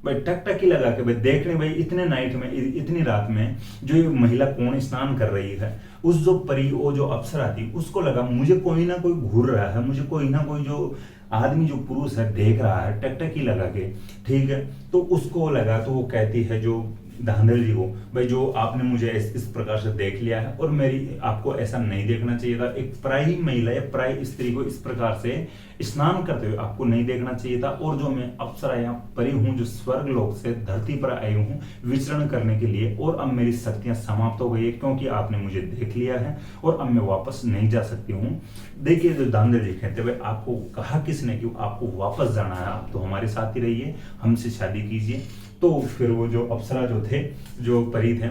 भाई टकटकी लगा के भाई देख रहे भाई इतने नाइट में, इतनी रात में जो ये महिला कौन स्नान कर रही है। उस जो परी वो जो अप्सरा थी उसको लगा मुझे कोई ना कोई घूर रहा है, मुझे कोई ना कोई जो आदमी जो पुरुष है देख रहा है टकटकी लगा के, ठीक है। तो उसको लगा, तो वो कहती है जो धांधल जी को, भाई जो आपने मुझे इस प्रकार से देख लिया है और मेरी आपको ऐसा नहीं देखना चाहिए था, एक पराई महिला या पराई स्त्री को इस प्रकार से स्नान करते हुए आपको नहीं देखना चाहिए था। और जो मैं अप्सरा या परी हूँ जो स्वर्ग लोक से धरती पर आई हूँ विचरण करने के लिए, और अब मेरी शक्तियां समाप्त हो गई है क्योंकि आपने मुझे देख लिया है और अब मैं वापस नहीं जा सकती हूँ। देखिए जो धांधल जी कहते हुए, आपको कहा किसने कि आपको वापस जाना है, आप तो हमारे साथ ही रहिए, हमसे शादी कीजिए। तो फिर वो जो अप्सरा जो थे, जो परी थे,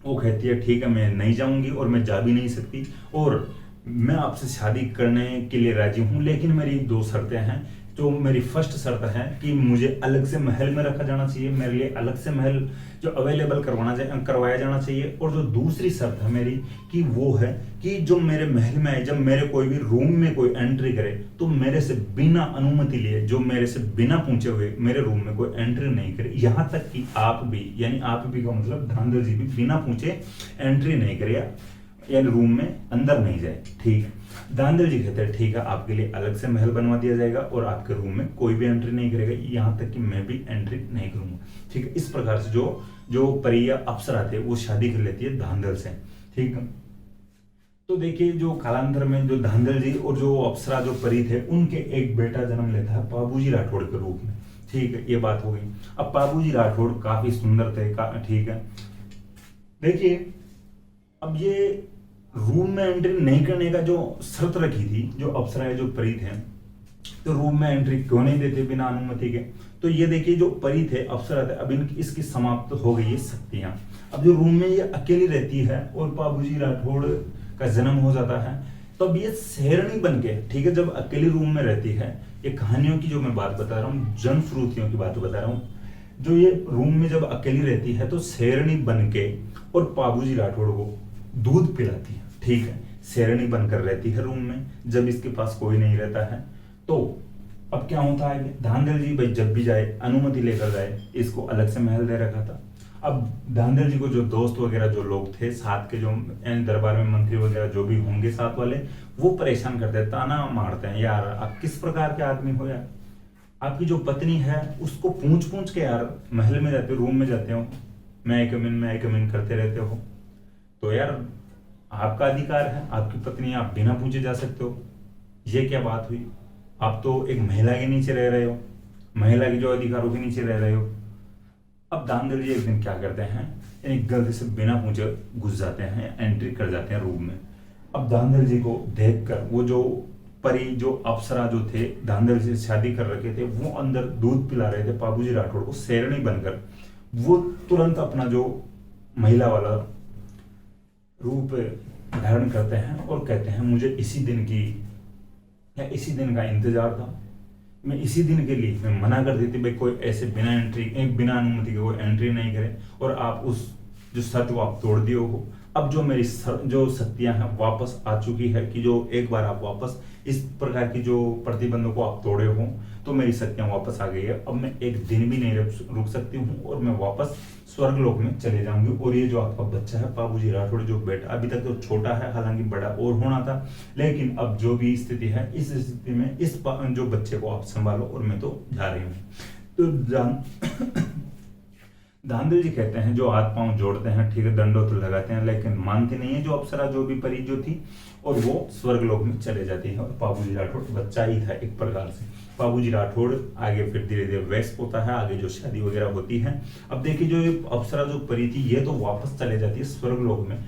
वो कहती है ठीक है मैं नहीं जाऊंगी और मैं जा भी नहीं सकती, और मैं आपसे शादी करने के लिए राजी हूं, लेकिन मेरी दो शर्तें हैं। तो मेरी फर्स्ट शर्त है कि मुझे अलग से महल में रखा जाना चाहिए, मेरे लिए अलग से महल जो अवेलेबल करवाया जाना चाहिए। और जो दूसरी शर्त है मेरी कि वो है कि जो मेरे महल में आए, जब मेरे कोई भी रूम में कोई एंट्री करे तो मेरे से बिना अनुमति लिए, जो मेरे से बिना पूछे हुए मेरे रूम में कोई एंट्री नहीं करे। यहाँ तक कि आप भी, यानी आप भी का मतलब धांधल जी भी बिना पूछे एंट्री नहीं करे यानी रूम में अंदर नहीं जाए, ठीक है। धांधल जी कहते हैं ठीक है आपके लिए अलग से महल बनवा दिया जाएगा और आपके रूम में कोई भी एंट्री नहीं करेगा, यहाँ तक कि मैं भी एंट्री नहीं करूंगा, ठीक है। इस प्रकार से जो परिया अप्सरा थे वो शादी कर लेती है धांधल से, ठीक है। तो देखिए जो कालांतर में जो धांधल जी और जो अप्सरा जो परी थे उनके एक बेटा जन्म लेता है पाबूजी राठौड़ के रूप में, ठीक है। ये बात हो गई। अब पाबूजी राठौड़ काफी सुंदर थे, ठीक है। देखिए अब ये रूम में एंट्री नहीं करने का जो शर्त रखी थी जो अप्सरा जो परी थे, तो रूम में एंट्री क्यों नहीं देते बिना अनुमति के। तो ये देखिए जो परी थे अप्सरा थे, अब इनकी इसकी समाप्त हो गई है शक्तियां। अब जो रूम में ये अकेली रहती है और पाबूजी राठौड़ का जन्म हो जाता है, तो अब ये शेरनी बन के, ठीक है, जब अकेली रूम में रहती है, ये कहानियों की जो मैं बात बता रहा हूँ, जनश्रुतियों की बात बता रहा हूँ, जो ये रूम में जब अकेली रहती है तो शेरनी बन के और पाबूजी राठौड़ को दूध पिलाती है, ठीक है। शेरनी बनकर रहती है रूम में जब इसके पास कोई नहीं रहता है। तो अब क्या होता है, धांधल जी भाई जब भी जाए अनुमति लेकर जाए, इसको अलग से महल दे रखा था। अब धांधल जी को जो दोस्त वगैरह जो लोग थे साथ के, जो दरबार में मंत्री वगैरह जो भी होंगे साथ वाले, वो परेशान करते हैं, ताना मारते हैं, यार आप किस प्रकार के आदमी हो यार, आपकी जो पत्नी है उसको पूछ पूछ के यार महल में जाते हो, रूम में जाते हो, मैं कम इन करते रहते हो। तो यार आपका अधिकार है, आपकी पत्नी आप बिना पूछे जा सकते हो, ये क्या बात हुई। आप तो एक महिला के नीचे रह रहे हो, महिला के जो अधिकारों के नीचे रह रहे हो। अब धांधल जी एक दिन क्या करते हैं, यानी गलती से बिना पूछे घुस जाते हैं, एंट्री कर जाते हैं रूम में। अब धांधल जी को देखकर वो जो परी जो अप्सरा जो थे धांधल से शादी कर रखे थे, वो अंदर दूध पिला रहे थे पाबूजी राठौड़ को शेरनी बनकर, वो तुरंत अपना जो महिला वाला रूप धारण करते हैं और कहते हैं मुझे इसी दिन का इंतजार था, मैं इसी दिन के लिए मैं मना कर देती भाई कोई ऐसे बिना अनुमति के कोई एंट्री नहीं करे, और आप उस जो शर्त को आप तोड़ दिए हो। अब जो मेरी जो शक्तियां हैं वापस आ चुकी है कि जो एक बार आप वापस इस प्रकार की जो प्रतिबंधों को आप तोड़े हो तो मेरी शक्तियां वापस आ गई है। अब मैं एक दिन भी नहीं रुक सकती हूँ और मैं वापस स्वर्गलोक में चले जाऊंगी। और ये जो आपका बच्चा है पाबूजी राठौड़ जो बेटा, अभी तक तो छोटा है, हालांकि बड़ा और होना था, लेकिन अब जो भी स्थिति है इस स्थिति में इस जो बच्चे को आप संभालो और मैं तो जा रही हूँ। धांधल जी कहते हैं जो हाथ पांव जोड़ते हैं, ठीक है, दंडो तो लगाते हैं, लेकिन मानते नहीं है जो अप्सरा जो भी परी जो थी, और वो स्वर्गलोक में चले जाती है। और बाबूजी राठौड़ बच्चा ही था एक प्रकार से। बाबूजी राठौड़ आगे फिर धीरे धीरे वयस्क होता है, आगे जो शादी वगैरह होती है। अब देखिए जो ये अप्सरा जो परी थी ये तो वापस चले जाती है स्वर्गलोक में।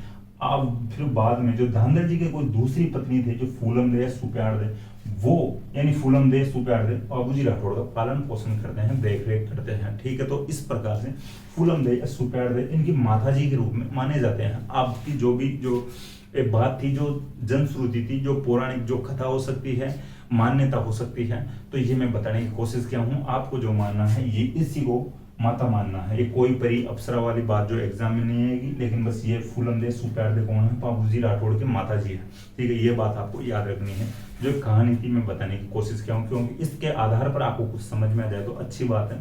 अब फिर बाद में जो धांधल जी के कोई दूसरी पत्नी थे जो फूलम दे सुप्यार दे, वो यानी फूलम दे सुप्यार दे बाबूजी राठौड़ का पालन पोषण करते हैं, देख रेख करते हैं, ठीक है। तो इस प्रकार से फूलम दे या सुप्यार दे इनकी माता जी के रूप में माने जाते हैं। आपकी जो भी जो एक बात थी, जो जनश्रुति थी, जो पौराणिक जो कथा हो सकती है, मान्यता हो सकती है, तो ये मैं बताने की कोशिश किया हूँ। आपको जो मानना है ये इसी को माता मानना है। ये कोई परी अप्सरा वाली बात जो एग्जाम में नहीं आएगी, लेकिन बस ये फूलम दे सुप्यार दे कौन है, बाबूजी राठौड़ के माता जी है, ठीक है। ये बात आपको याद रखनी है। जो कहानी थी मैं बताने की कोशिश किया हूँ, क्योंकि इसके आधार पर आपको कुछ समझ में आ जाए तो अच्छी बात है,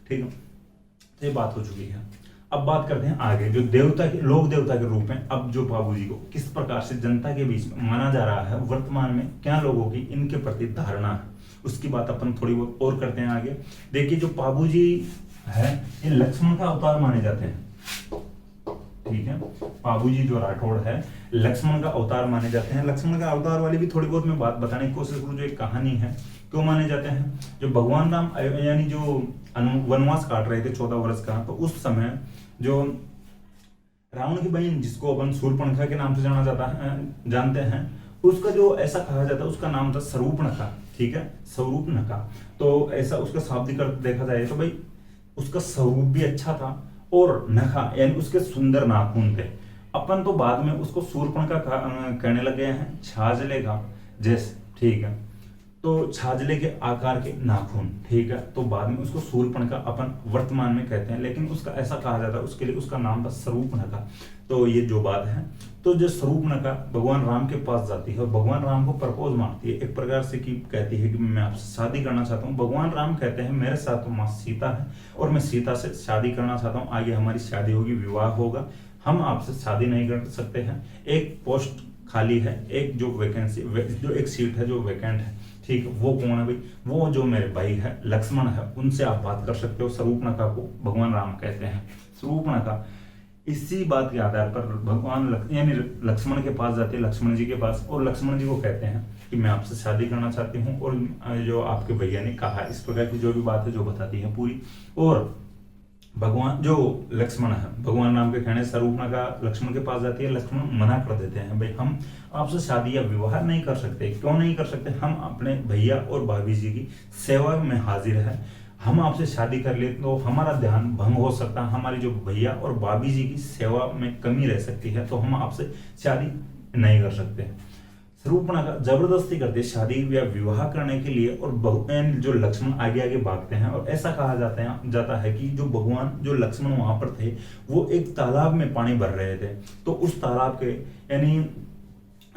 ठीक है। तो ये बात हो चुकी है। अब बात करते हैं आगे जो देवता के लोक देवता के रूप में अब जो बाबूजी को किस प्रकार से जनता के बीच में माना जा रहा है, वर्तमान में क्या लोगों की इनके प्रति धारणा है, उसकी बात अपन थोड़ी बहुत और करते हैं आगे। देखिए जो बाबूजी है ये लक्ष्मण का अवतार माने जाते हैं, ठीक है। बाबूजी जो राठौड़ है लक्ष्मण का अवतार माने जाते हैं। लक्ष्मण का अवतार वाली भी थोड़ी बहुत मैं बात बताने की कोशिश करूं। जो एक कहानी है क्यों माने जाते हैं, जो भगवान राम यानी जो वनवास काट रहे थे 14 वर्ष का, तो उस समय जो रावण की बहन जिसको अपन शूर्पणखा के नाम से जाना जाता है, जानते हैं, उसका जो ऐसा कहा जाता है उसका नाम था स्वरूपणखा, ठीक है, स्वरूपणखा। तो ऐसा उसका शाब्दिक अर्थ देखा जाए तो भाई उसका स्वरूप भी अच्छा था और नखा यानी उसके सुंदर नाखून थे। अपन तो बाद में उसको शूर्पणखा कहने लगे हैं, छाजले का जैसे, ठीक है। तो छाजले के आकार के नाखून, ठीक है। तो बाद में उसको शूर्पणखा अपन वर्तमान में कहते हैं, लेकिन उसका ऐसा कहा जाता है, उसके लिए उसका नाम था स्वरूपणखा। तो ये जो बात है, तो जो स्वरूपणखा भगवान राम के पास जाती है और भगवान राम को प्रपोज मारती है एक प्रकार से, कि कहती है कि मैं आपसे शादी करना चाहता हूँ। भगवान राम कहते हैं मेरे साथ तो माँ सीता है और मैं सीता से शादी करना चाहता हूँ, आगे हमारी शादी होगी, विवाह होगा, हम आपसे शादी नहीं कर सकते हैं। एक पोस्ट खाली है, एक जो वैकेंसी जो एक सीट है जो वैकेंट है, ठीक है। वो कौन है भाई, वो जो मेरे भाई है लक्ष्मण है, उनसे आप बात कर सकते हो। स्वरूपणखा को भगवान राम कहते हैं स्वरूपणखा। इसी बात के आधार पर भगवान यानी लक्ष्मण के पास जाते हैं, लक्ष्मण जी के पास, और लक्ष्मण जी को कहते हैं कि मैं आपसे शादी करना चाहती हूँ और जो आपके भैया ने कहा, इस प्रकार की जो भी बात है जो बताती है पूरी। और भगवान जो लक्ष्मण है भगवान राम के कहने स्वरूपणखा लक्ष्मण के पास जाती है, लक्ष्मण मना कर देते हैं, भाई हम आपसे शादी या विवाह नहीं कर सकते। क्यों नहीं कर सकते, हम अपने भैया और भाभी जी की सेवा में हाजिर है, हम आपसे शादी कर ले तो हमारा ध्यान भंग हो सकता है, हमारी जो भैया और भाभी जी की सेवा में कमी रह सकती है, तो हम आपसे शादी नहीं कर सकते। शूर्पणखा जबरदस्ती करते शादी या विवाह करने के लिए, और जो लक्ष्मण आगे आगे भागते हैं। और ऐसा कहा जाता है कि जो भगवान जो लक्ष्मण वहां पर थे वो एक तालाब में पानी भर रहे थे, तो उस तालाब के यानी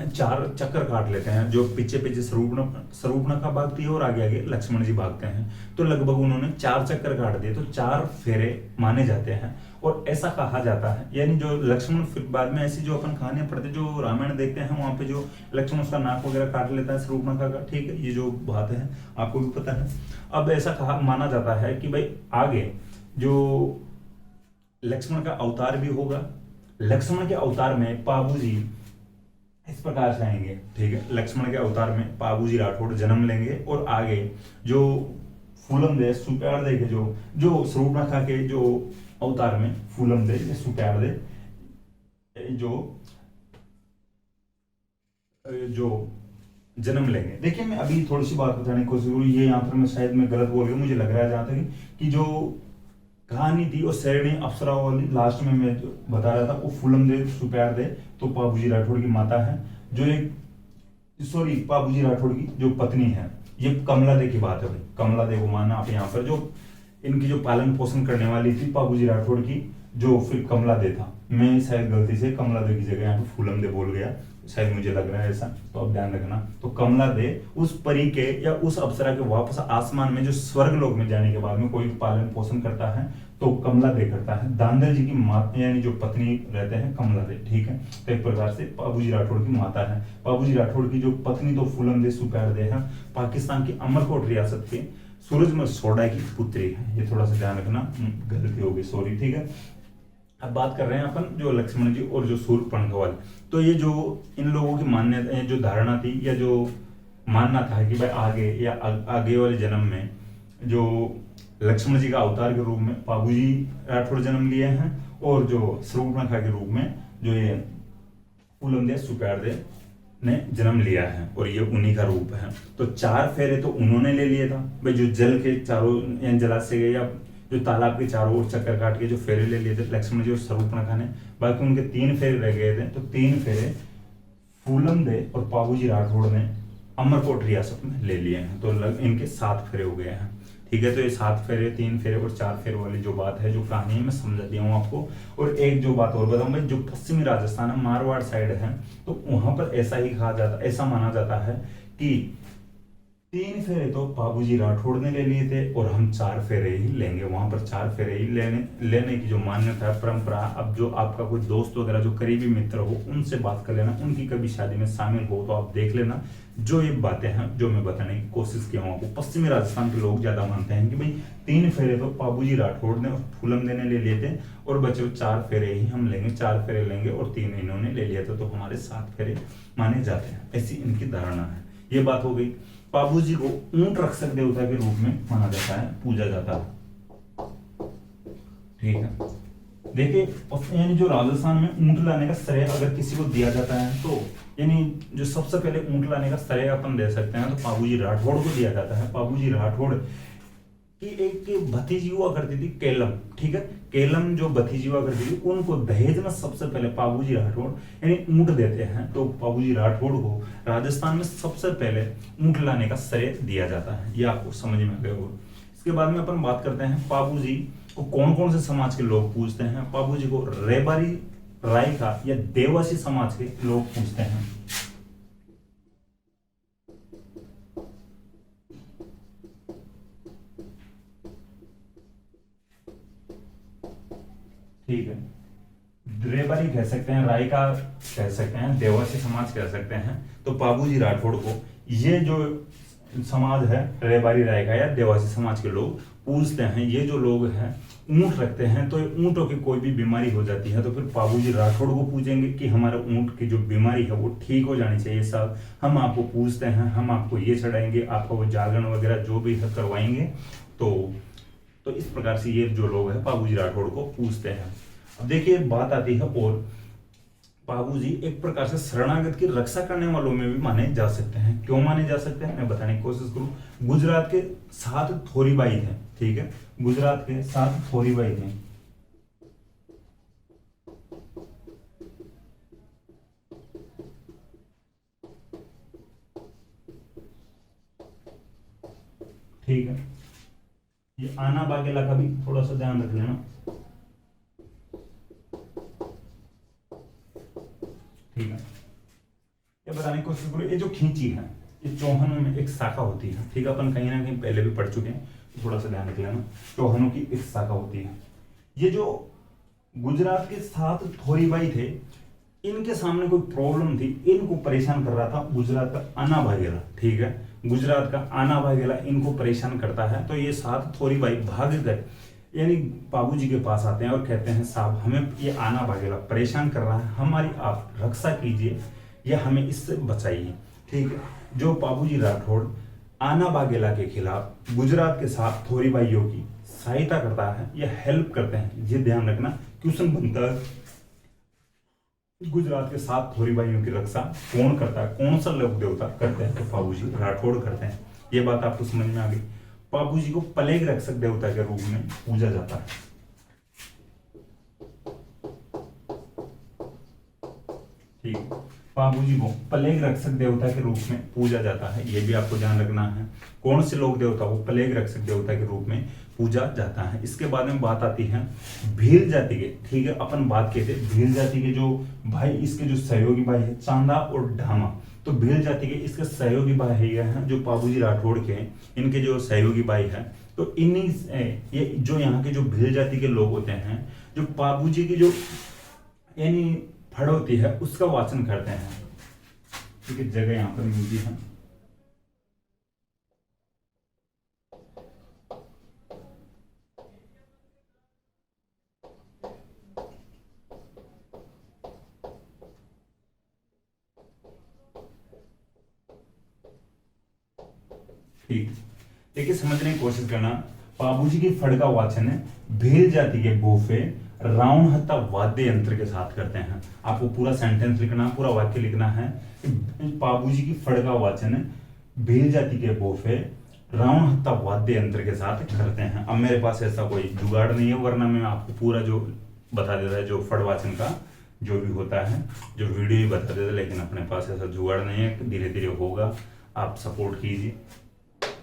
4 चक्कर काट लेते हैं, जो पीछे पीछे स्वरूपणखा भागती है और आगे आगे लक्ष्मण जी भागते हैं, तो लगभग उन्होंने 4 चक्कर काट दिए, तो 4 फेरे माने जाते हैं। और ऐसा कहा जाता है यानी जो लक्ष्मण फिर बाद में ऐसी जो अपन कहानियां पढ़ते जो रामायण देखते हैं वहां पे जो लक्ष्मण उसका नाक वगैरह काट लेता है स्वरूपणखा का, ठीक है, ये जो बात है आपको भी पता है। अब ऐसा कहा माना जाता है कि भाई आगे जो लक्ष्मण का अवतार भी होगा, लक्ष्मण के अवतार में बाबूजी इस प्रकार से आएंगे, ठीक है। लक्ष्मण के अवतार में बाबूजी राठौड़ जन्म लेंगे और आगे जो फूलम दे सुप्यार दे के जो शूर्पणखा के जो अवतार में फूलम दे या सुप्यार दे जो जन्म लेंगे। देखिए मैं अभी थोड़ी सी बात बताने की कोशिश करूँ, ये यहाँ पर मैं शायद मैं गलत बोल गया, मुझे लग रहा है जहाँ तक कि जो कहानी थी और श्रेणी अप्सरा वाली लास्ट में मैं बता रहा था वो फूलम दे सुप्यार दे तो बाबूजी राठौड़ की माता है, जो एक बाबूजी राठौड़ की जो पत्नी है, ये कमला दे की बात है भाई, कमला दे को मानना आप यहाँ पर, जो इनकी जो पालन पोषण करने वाली थी बाबूजी राठौड़ की, जो फिर कमला दे था। मैं शायद गलती से कमला दे की जगह यहाँ पे फूलम दे बोल गया, शायद मुझे लग रहा है ऐसा, तो अब ध्यान रखना। तो कमला दे उस परी के या उस अप्सरा के वापस आसमान में जो स्वर्ग लोक में जाने के बाद में कोई पालन पोषण करता है तो कमला दे करता है। धांधल जी की माता यानी जो पत्नी रहते हैं कमला दे, ठीक है। तो एक प्रकार से बाबूजी राठौड़ की माता है। बाबूजी राठौड़ की जो पत्नी तो फूलम दे सुप्यार दे है, पाकिस्तान की अमरकोट रियासत के सूरजमल सोडा की पुत्री है। ये थोड़ा सा ध्यान रखना, गलती होगी, सॉरी, ठीक है। अब बात कर रहे हैं अपन जो लक्ष्मण जी और जो शूर्पणखा वाले। तो ये जो इन लोगों की मान्यता, जो धारणा थी या जो मानना था कि भाई आगे या आगे वाले जन्म में जो लक्ष्मण जी का अवतार के रूप में पाबूजी राठौड़ जन्म लिए हैं, और जो शूर्पणखा के रूप में जो ये फूलमदेव सुपेरदेव ने जन्म लिया है, और ये उन्हीं का रूप है। तो 4 फेरे तो उन्होंने ले लिए था भाई, जो जल के चारों जलाशय गए या जो तालाब के चारों ओर चक्कर काट के जो फेरे ले लिए थे लक्ष्मण जी और शूर्पणखा ने, बाकी उनके 3 फेरे रह गए थे। तो 3 फेरे फूलमदेव और पाबूजी राठौड़ ने अमरकोट रियासत में ले लिए हैं। तो इनके 7 फेरे हो गए हैं, ठीक है। तो ये 7 फेरे, 3 फेरे और 4 फेरे वाली जो बात है, जो कहानी है, मैं समझा दिया हूँ आपको। और एक जो बात और बताऊं भाई, जो पश्चिमी राजस्थान है, मारवाड़ साइड है, तो वहां पर ऐसा ही कहा जाता, ऐसा माना जाता है कि 3 फेरे तो बाबूजी राठौड़ ने ले लिए थे और हम 4 फेरे ही लेंगे। वहां पर 4 फेरे ही लेने की जो मान्यता है, परंपरा। अब जो आपका कोई दोस्त वगैरह जो करीबी मित्र हो, उनसे बात कर लेना, उनकी कभी शादी में शामिल हो तो आप देख लेना। जो ये बातें हैं जो मैं बताने की कोशिश किया हूँ आपको, पश्चिमी राजस्थान के लोग ज्यादा मानते हैं कि भाई 3 फेरे तो बाबूजी राठौड़ ने और फूलमदेव ने ले लिए थे, और बचे 4 फेरे ही हम लेंगे, 4 फेरे लेंगे और 3 इन्होंने ले लिया था, तो हमारे 7 फेरे माने जाते हैं। ऐसी इनकी धारणा है। ये बात हो गई। बाबूजी को ऊंट रक्षक देवता के रूप में माना जाता है, पूजा जाता है, ठीक है। देखिए, यानी जो राजस्थान में ऊंट लाने का श्रेय अगर किसी को दिया जाता है, तो यानी जो सबसे पहले ऊंट लाने का श्रेय अपन दे सकते हैं तो बाबूजी राठौड़ को दिया जाता है। बाबूजी राठौड़ की एक भतीजी हुआ करती थी केलम, ठीक है। केलम जो भतीजी हुआ करती थी, उनको दहेज में सबसे पहले बाबूजी राठौड़ यानी ऊंट देते हैं। तो बाबूजी राठौड़ को राजस्थान में सबसे पहले ऊंट लाने का श्रेय दिया जाता है। ये आपको समझ में आ गया होगा। इसके बाद में अपन बात करते हैं बाबूजी को कौन कौन से समाज के लोग पूजते हैं। बाबूजी को रेबारी, रायका या देवासी समाज के लोग पूजते हैं। ठीक है, रेबारी कह सकते हैं, रायका कह सकते हैं, देवासी समाज कह सकते हैं। तो बाबूजी राठौड़ को ये जो समाज है, रेबारी, रायका या देवासी समाज के लोग पूजते हैं। ये जो लोग हैं ऊंट रखते हैं, तो ऊंटों की कोई भी बीमारी हो जाती है तो फिर बाबूजी राठौड़ को पूजेंगे कि हमारे ऊंट की जो बीमारी है वो ठीक हो जानी चाहिए साहब, हम आपको पूजते हैं, हम आपको ये चढ़ाएंगे, आपका वो जागरण वगैरह जो भी है करवाएंगे। तो इस प्रकार से ये जो लोग हैं बाबूजी राठौड़ को पूजते हैं। अब देखिए बात आती है, और बाबूजी एक प्रकार से शरणागत की रक्षा करने वालों में भी माने जा सकते हैं। क्यों माने जा सकते हैं, मैं बताने की कोशिश करूं। गुजरात के 7 थोरीबाई थे, ठीक है, गुजरात के 7 थोरीबाई थे। ठीक है, ये आना बागेला का भी थोड़ा सा ध्यान रख लेना, ठीक है। ये बताने की कोशिश करो, ये जो खींची है, ये चौहानों में एक शाखा होती है, ठीक है। अपन कहीं ना कहीं पहले भी पढ़ चुके हैं, तो थोड़ा सा ध्यान रख लेना। चौहानों की एक शाखा होती है। ये जो गुजरात के 7 थोरीबाई थे, इनके सामने कोई प्रॉब्लम थी, इनको परेशान कर रहा था गुजरात का आना बाघेला, ठीक है। गुजरात का आना बाघेला इनको परेशान करता है। तो ये 7 थोरीबाई भाग कर यानी बाबूजी के पास आते हैं और कहते हैं साहब हमें ये आना बाघेला परेशान कर रहा है, हमारी आप रक्षा कीजिए या हमें इससे बचाइए, ठीक है। जो बाबूजी राठौड़ आना बाघेला के खिलाफ गुजरात के 7 थोरीबाइयों की सहायता करता है या हेल्प करते हैं, ये ध्यान रखना। क्वेश्चन बनता है गुजरात के 7 थोरीबाइयों की रक्षा कौन करता है, कौन सा लोक देवता करते हैं, तो बाबूजी राठौड़ करते हैं। ये बात आपको समझ में आ गई। बाबूजी को प्लेग रक्षक देवता के रूप में पूजा जाता है, ठीक है। बाबूजी को प्लेग रक्षक देवता के रूप में पूजा जाता है, ये भी आपको ध्यान रखना है। कौन से लोक देवता को प्लेग रक्षक देवता के रूप में पूजा जाता है। इसके बाद में बात आती है भील जाति के, ठीक है। अपन बात कहते हैं भील जाति के जो भाई, इसके जो सहयोगी भाई है चांदा और ढामा, तो भील जाति के इसके सहयोगी भाई हैं जो बाबूजी राठौड़ के, इनके जो सहयोगी भाई हैं। तो इन्हीं ये जो यहाँ के जो भील जाति के लोग होते हैं, जो बाबूजी की जो यानी फड़ होती है उसका वाचन करते हैं, ठीक है। जगह यहाँ पर मिलती है, ठीक, देखिए समझने की कोशिश करना। बाबूजी की फड़ का वाचन भील जाति के बोफे राउंड हत्ता वाद्य यंत्र के साथ करते हैं। आपको पूरा सेंटेंस लिखना, पूरा वाक्य लिखना है कि बाबूजी की फड़ का वाचन भील जाति के बोफे राउंड हत्ता वाद्य यंत्र के साथ करते हैं। अब मेरे पास ऐसा कोई जुगाड़ नहीं है, वरना मैं आपको पूरा जो बता देता है, जो फड़ वाचन का जो भी होता है, जो वीडियो ही बता देता है, लेकिन अपने पास ऐसा जुगाड़ नहीं है, धीरे धीरे होगा, आप सपोर्ट कीजिए,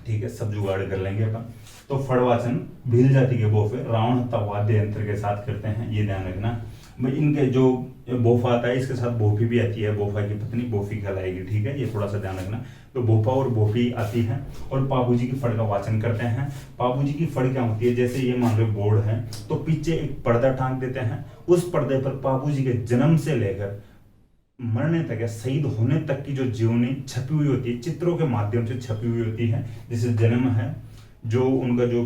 ठीक है, सब जुगाड़ कर लेंगे अपन। तो फड़वाचन भील जाति के बोफे रावण हत्ता वाद्य यंत्र के साथ करते हैं, ये ध्यान रखना भाई। इनके जो बोफा आता है, इसके साथ बोफी भी आती है, बोफा की पत्नी बोफी कहलाएगी, ठीक है, ये थोड़ा सा ध्यान रखना। तो बोफा और बोफी आती है और पाबूजी की फड़ का वाचन करते हैं। पाबूजी की फड़ क्या होती है, जैसे ये मान लो बोर्ड है, तो पीछे एक पर्दा टांग देते हैं, उस पर्दे पर पाबूजी के जन्म से लेकर मरने तक या शहीद होने तक की जो जीवनी छपी हुई होती है, चित्रों के माध्यम से छपी हुई होती है। जैसे जन्म है, जो उनका जो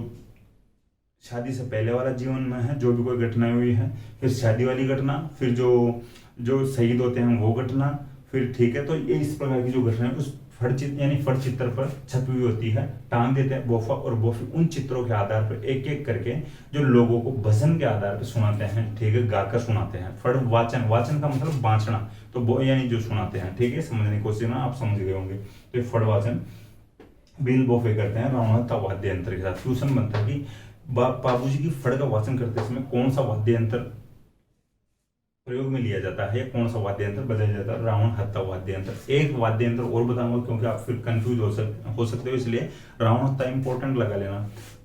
शादी से पहले वाला जीवन में है, जो भी कोई घटनाएं हुई है, फिर शादी वाली घटना, फिर जो जो शहीद होते हैं वो घटना, फिर ठीक है। तो ये इस प्रकार की जो घटनाएं उस फड़ चित्र यानी फड़ चित्र पर छपी हुई होती है, टांग देते हैं बोफा और बोफी उन चित्रों के आधार पर एक एक करके जो लोगों को भजन के आधार पर सुनाते हैं, ठीक है, गाकर सुनाते हैं। फड़ वाचन, वाचन का मतलब बांचना, तो वो यानी जो सुनाते हैं, ठीक है, समझने की कोशिश ना, आप समझ गए होंगे। तो ये फड़ वाचन बिल बोफे करते हैं रावणता वाद्य यंत्र के साथ। क्वेश्चन बनता है कि बाबूजी की फड़ का वाचन करते समय कौन सा वाद्य यंत्र प्रयोग में लिया जाता है, कौन सा वाद्य यंत्र बजाया जाता है, रावण हत्ता वाद्य यंत्र। एक वाद्य यंत्र और बताऊंगा क्योंकि आप फिर कंफ्यूज हो सकते हो, इसलिए रावण हत्ता इंपॉर्टेंट लगा लेना।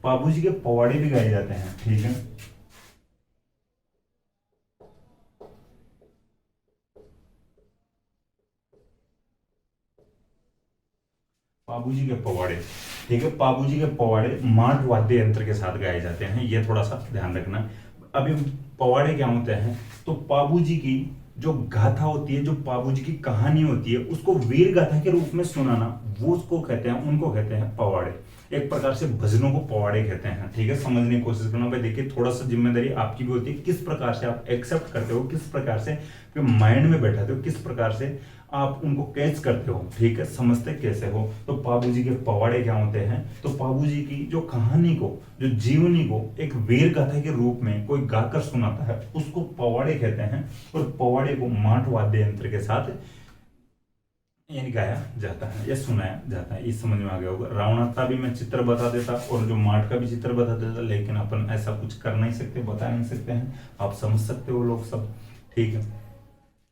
बाबूजी के पवाड़े भी गाए जाते हैं, ठीक है, बाबूजी के पवाड़े, ठीक है, बाबूजी के पवाड़े माट वाद्य यंत्र के साथ गाए जाते हैं, ये थोड़ा सा ध्यान रखना। अभी पवाड़े क्या होते हैं, तो बाबूजी की जो गाथा होती है, जो बाबूजी की कहानी होती है, उसको वीर गाथा के रूप में सुनाना, वो उसको कहते हैं, उनको कहते हैं पवाड़े। एक प्रकार से भजनों को पवाड़े कहते हैं, ठीक है, समझने की कोशिश करना भाई। देखिए थोड़ा सा जिम्मेदारी आपकी भी होती है, किस प्रकार से आप एक्सेप्ट करते हो, किस प्रकार से माइंड में बैठाते हो, किस प्रकार से आप उनको कैच करते हो, ठीक है, समझते कैसे हो। तो बाबूजी के पवाड़े क्या होते हैं, तो बाबूजी की जो कहानी को, जो जीवनी को एक वीर गाथा के रूप में कोई गाकर सुनाता है, उसको पवाड़े कहते हैं। और पवाड़े को माट वाद्य यंत्र के साथ यानी गाया जाता है या सुनाया जाता है, ये समझ में आ गया होगा। रावणता भी मैं चित्र बता देता और जो माट का भी चित्र बता देता, लेकिन अपन ऐसा कुछ कर नहीं सकते, बता नहीं सकते हैं, आप समझ सकते हो लोग सब, ठीक है।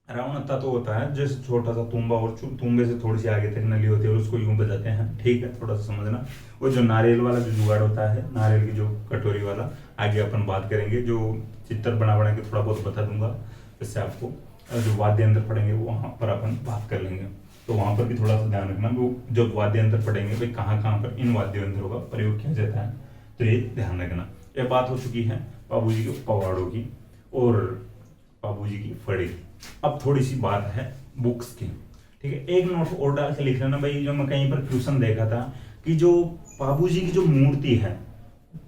रावणता तो होता है जैसे छोटा सा तुम्बा और तुम्बे से थोड़ी सी आगे तक नली होती है और उसको यूं बजाते हैं, ठीक है, थोड़ा सा समझना। वो जो नारियल वाला जो जुगाड़ होता है, नारियल की जो कटोरी वाला, आगे अपन बात करेंगे, जो चित्र बना बना के थोड़ा बहुत बता दूंगा, इससे आपको जो वाद्य यंत्र पढ़ेंगे वो वहां पर अपन बात कर लेंगे। तो वहां पर भी थोड़ा सा ध्यान रखना, वो जब वाद्य यंत्र पढ़ेंगे भाई कहाँ कहाँ पर इन वाद्य यंत्रों का प्रयोग किया जाता है, तो ये ध्यान रखना। यह बात हो चुकी है बाबूजी के पवाड़ों की और बाबूजी की फड़ी। अब थोड़ी सी बात है बुक्स की, ठीक है, एक नोट और डाल के लिख लेना भाई। जो मैं कहीं पर क्वेश्चन देखा था कि जो बाबूजी की जो मूर्ति है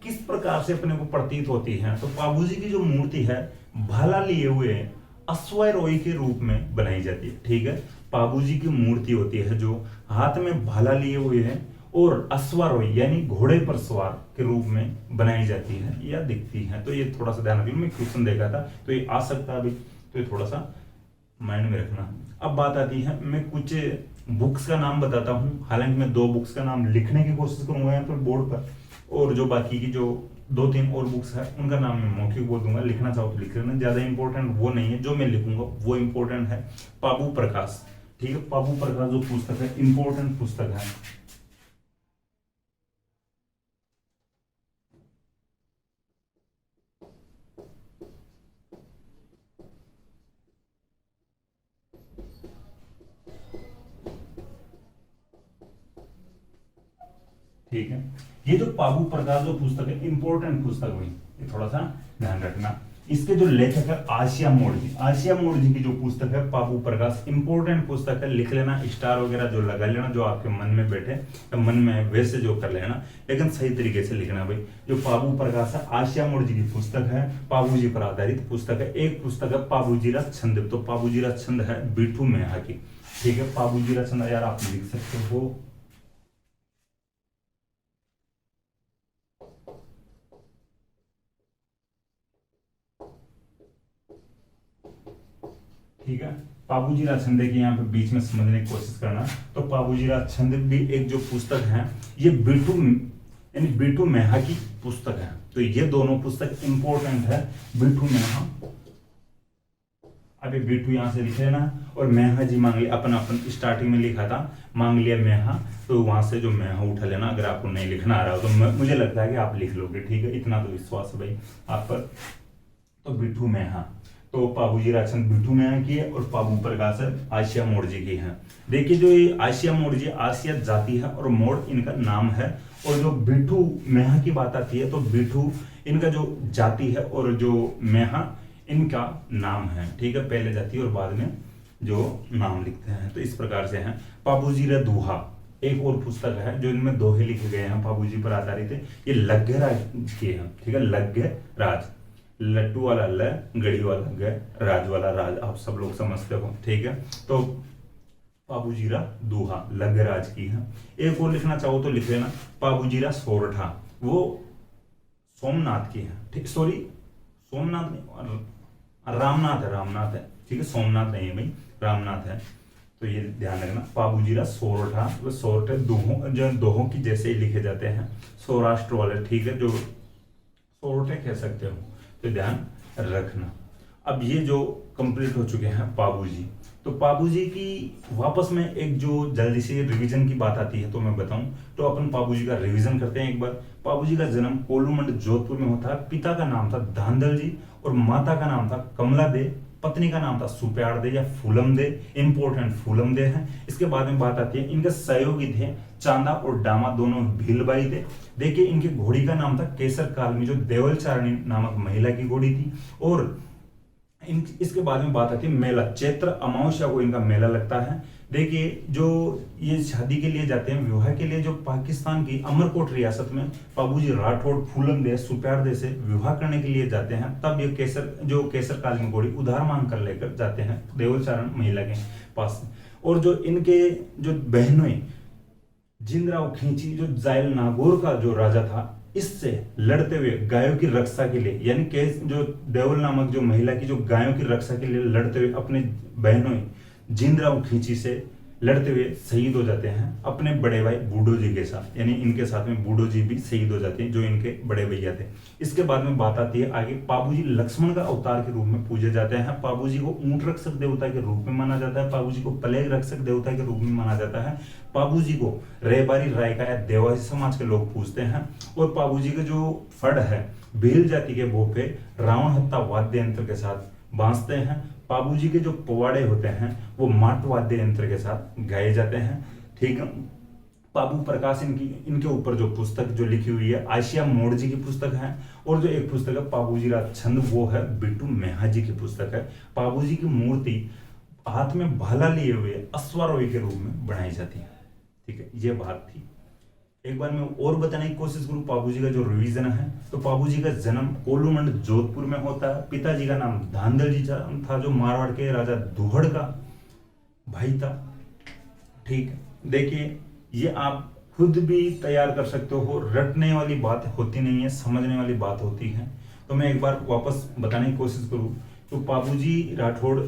किस प्रकार से अपने को प्रतीत होती है, तो बाबूजी की जो मूर्ति है भाला लिए हुए अश्वारोही के रूप में बनाई जाती है, ठीक है। बाबूजी की मूर्ति होती है जो हाथ में भाला लिए हुए है और अश्वारोही यानी घोड़े पर सवार के रूप में बनाई जाती है या दिखती है। तो ये थोड़ा सा ध्यान रखिए, मैं क्वेश्चन देखा था तो ये आ सकता है अभी, तो ये थोड़ा सा माइंड में रखना। अब बात आती है, मैं कुछ बुक्स का नाम बताता हूँ, हालांकि मैं 2 बुक्स का नाम लिखने की कोशिश करूंगा यहाँ पर बोर्ड पर, और जो बाकी की जो 2-3 और बुक्स है उनका नाम मैं मौखिक बोल दूंगा, लिखना चाहो तो लिख लेना, ज्यादा इंपॉर्टेंट वो नहीं है, जो मैं लिखूंगा वो इंपॉर्टेंट है। पाबू प्रकाश, ठीक है, पाबू प्रकाश जो पुस्तक है इंपॉर्टेंट पुस्तक है। ठीक है, ये जो पाबू प्रकाश जो पुस्तक है इंपॉर्टेंट पुस्तक हुई, ये थोड़ा सा ध्यान रखना। इसके जो लेखक है आशिया मोड़ जी, आशिया मोड़ जी की जो पुस्तक है पाबू प्रकाश इंपॉर्टेंट पुस्तक है, लिख लेना, स्टार वगैरह जो लगा लेना, जो आपके मन में बैठे या मन में वैसे जो कर लेना, लेकिन सही तरीके से लिखना भाई। जो पाबू प्रकाश है आशिया मोड़ जी की पुस्तक है, पाबू जी पर आधारित पुस्तक है। एक पुस्तक है पाबूजीरा छंद, तो पाबूजीरा छंद है बिट्ठू मेहा की, ठीक है, पाबूजीरा छंद यार आप लिख सकते हो, ठीक है। पाबूजी राज छंद की यहाँ पे बीच में समझने की कोशिश करना। तो पाबूजी राज छंद भी एक जो पुस्तक है, ये बिट्टू यानी बिट्टू मेहा की पुस्तक है। तो ये दोनों पुस्तक इंपॉर्टेंट है। बिट्टू मेहा, अभी बिट्टू यहां से लिखे ना, और मेहा जी मांग लिया, अपन स्टार्टिंग में लिखा था मांग लिया मेहा, तो वहां से जो मेहा उठा लेना। अगर आपको नहीं लिखना आ रहा हो तो मुझे लगता है कि आप लिख लोगे, ठीक है, इतना तो विश्वास है भाई आप पर। तो बिट्टू मेहा, तो पाबूजी राजचंद बिट्टू मेहा की है, और पाबू प्रकाश आसिया मोड़जी की है। देखिए जो ये आसिया मोड़जी, आसिया जाति है और मोड़ इनका नाम है। और जो बिट्टू मेहा की बात आती है तो बिट्टू इनका जो जाति है और जो मेहा इनका नाम है, ठीक है, पहले जाति और बाद में जो नाम लिखते हैं। तो इस प्रकार से है। पाबूजी रा दूहा एक और पुस्तक है जो इनमें दोहे लिखे गए हैं, पाबूजी पर आधारित है। ये लग्गे राज के हैं, ठीक है, लग्गे राज, लट्टू वाला ल, गड़ी वाला ग, राज वाला राज, आप सब लोग समझते हो, ठीक है। तो पाबूजीरा दूहा लग्गराज की है। एक और लिखना चाहो तो लिख लेना पाबूजीरा सोरठा, वो सोमनाथ की है, ठीक, सॉरी सोमनाथ नहीं, रामनाथ है, रामनाथ है, ठीक है, सोमनाथ नहीं है भाई, रामनाथ है। तो ये ध्यान रखना। पाबूजीरा सोरठा, वो सोरठे दोहों, जो दोहों की जैसे ही लिखे जाते हैं, सौराष्ट्र वाले, ठीक है, जो सोरठे कह सकते हो, तो ध्यान रखना। अब ये जो कंप्लीट हो चुके हैं पाबूजी, तो पाबूजी की वापस में एक जो जल्दी से रिवीजन की बात आती है तो मैं बताऊं, तो अपन पाबूजी का रिवीजन करते हैं एक बार। पाबूजी का जन्म कोल्लूमंड जोधपुर में होता है। पिता का नाम था धांधल जी और माता का नाम था कमला दे, पत्नी का नाम था सुप्याड़ दे या फूलम दे, इंपॉर्टेंट फूलम दे है। इसके बाद में बात आती है, इनके सहयोगी थे चांदा और डामा, दोनों भीलबाई थे। देखिए इनकी घोड़ी का नाम था केसर कालमी, जो देवल चारणी नामक महिला की घोड़ी थी। और इसके बाद में बात आती है मेला, चैत्र अमावस्या को इनका मेला लगता है। देखिए जो ये शादी के लिए जाते हैं, विवाह के लिए, जो पाकिस्तान की अमरकोट रियासत में पाबूजी राठौड़ फूलम दे सुप्याड़ दे से विवाह करने के लिए जाते हैं, तब ये केसर काल में घोड़ी उधार मांग कर लेकर जाते हैं देवलचारण महिला के पास। और जो इनके जो बहनों जिंदराव खींची, जो जायल नागौर का जो राजा था, इससे लड़ते हुए गायों की रक्षा के लिए, यानी कि जो देवल नामक जो महिला की जो गायों की रक्षा के लिए लड़ते हुए अपने बहनों जिंदराव खींची से लड़ते हुए शहीद हो जाते हैं अपने बड़े भाई बूढ़ो जी के साथ, यानी इनके साथ में बूढ़ो जी भी शहीद हो जाते हैं जो इनके बड़े भैया थे। इसके बाद में बात आती है आगे, पाबूजी लक्ष्मण का अवतार के रूप में पूजे जाते हैं। पाबूजी को ऊंट रक्षक देवता के रूप में माना जाता है। पाबूजी को प्लेग रक्षक देवता के रूप में माना जाता है। पाबूजी को रेबारी रायका या देवासी समाज के लोग पूजते हैं। और पाबूजी का जो फड़ है भील जाति के भोपे रावण हत्ता वाद्य यंत्र के साथ बांसते हैं। पाबूजी के जो पवाड़े होते हैं वो माट वाद्य यंत्र के साथ गाए जाते हैं, ठीक है। पाबू प्रकाश इनके ऊपर जो पुस्तक जो लिखी हुई है आसिया मोड़जी की पुस्तक है। और जो एक पुस्तक है पाबूजी राज छंद, वो है बिट्टू मेहा जी की पुस्तक है। पाबूजी की मूर्ति हाथ में भाला लिए हुए अश्वारोही के रूप में बनाई जाती है, ठीक है। ये बात थी। एक बार मैं और बताने की कोशिश करूं पाबूजी का जो रिवीजन है, तो पाबूजी का जन्म कोल्लूमंड जोधपुर में होता है। पिताजी का नाम धांधल जी था, जो मारवाड़ के राजा दुहड़ का भाई था, ठीक है। देखिए ये आप खुद भी तैयार कर सकते हो, रटने वाली बात होती नहीं है, समझने वाली बात होती है। तो मैं एक बार वापस बताने की कोशिश करूं, तो पाबूजी राठौड़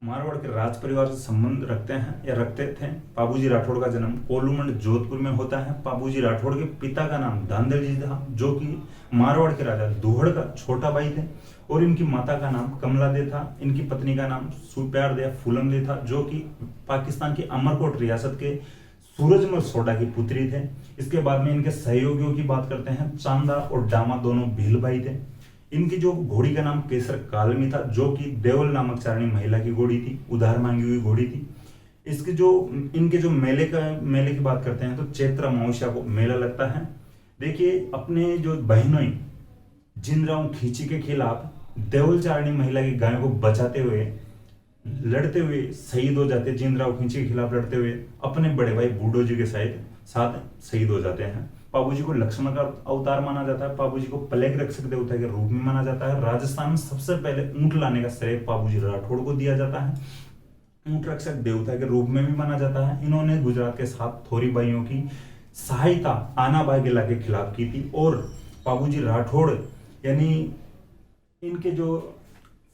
मारवाड़ के राज परिवार से संबंध रखते हैं या रखते थे। पाबूजी राठौड़ का जन्म कोल्लूमंड जोधपुर में होता है। पाबूजी राठौड़ के पिता का नाम धांधल जी था, जो कि मारवाड़ के राजा दुहड़ का छोटा भाई थे। और इनकी माता का नाम कमला दे था। इनकी पत्नी का नाम सुप्याड़ दे फूलम दे था, जो कि पाकिस्तान की अमरकोट रियासत के सूरजमल सोडा की पुत्री थे। इसके बाद में इनके सहयोगियों की बात करते हैं। चांदा और डामा दोनों भील भाई थे। इनकी जो घोड़ी का नाम केसर कालमी था, जो कि देवल नामक चारणी महिला की घोड़ी थी, उधार मांगी हुई घोड़ी थी। इसके जो इनके जो मेले की बात करते हैं, तो चैत्र अमावस्या को मेला लगता है। देखिए अपने जो बहनों जिंदराव खींची के खिलाफ देवल चारणी महिला की गायों को बचाते हुए लड़ते हुए शहीद हो जाते, जिंदराव खींची के खिलाफ लड़ते हुए अपने बड़े भाई बूढ़ो जी के साथ शहीद हो जाते हैं। पाबूजी को लक्ष्मण का अवतार माना जाता है। पाबूजी को प्लेग रक्षक देवता के रूप में माना जाता है। राजस्थान में सबसे पहले ऊंट लाने का श्रेय पाबूजी राठौड़ को दिया जाता है। ऊंट रक्षक देवता के रूप में भी माना जाता है। इन्होंने गुजरात के 7 थोरी भाइयों की सहायता आना बाघेला के खिलाफ की थी। और पाबूजी राठौड़ यानी इनके जो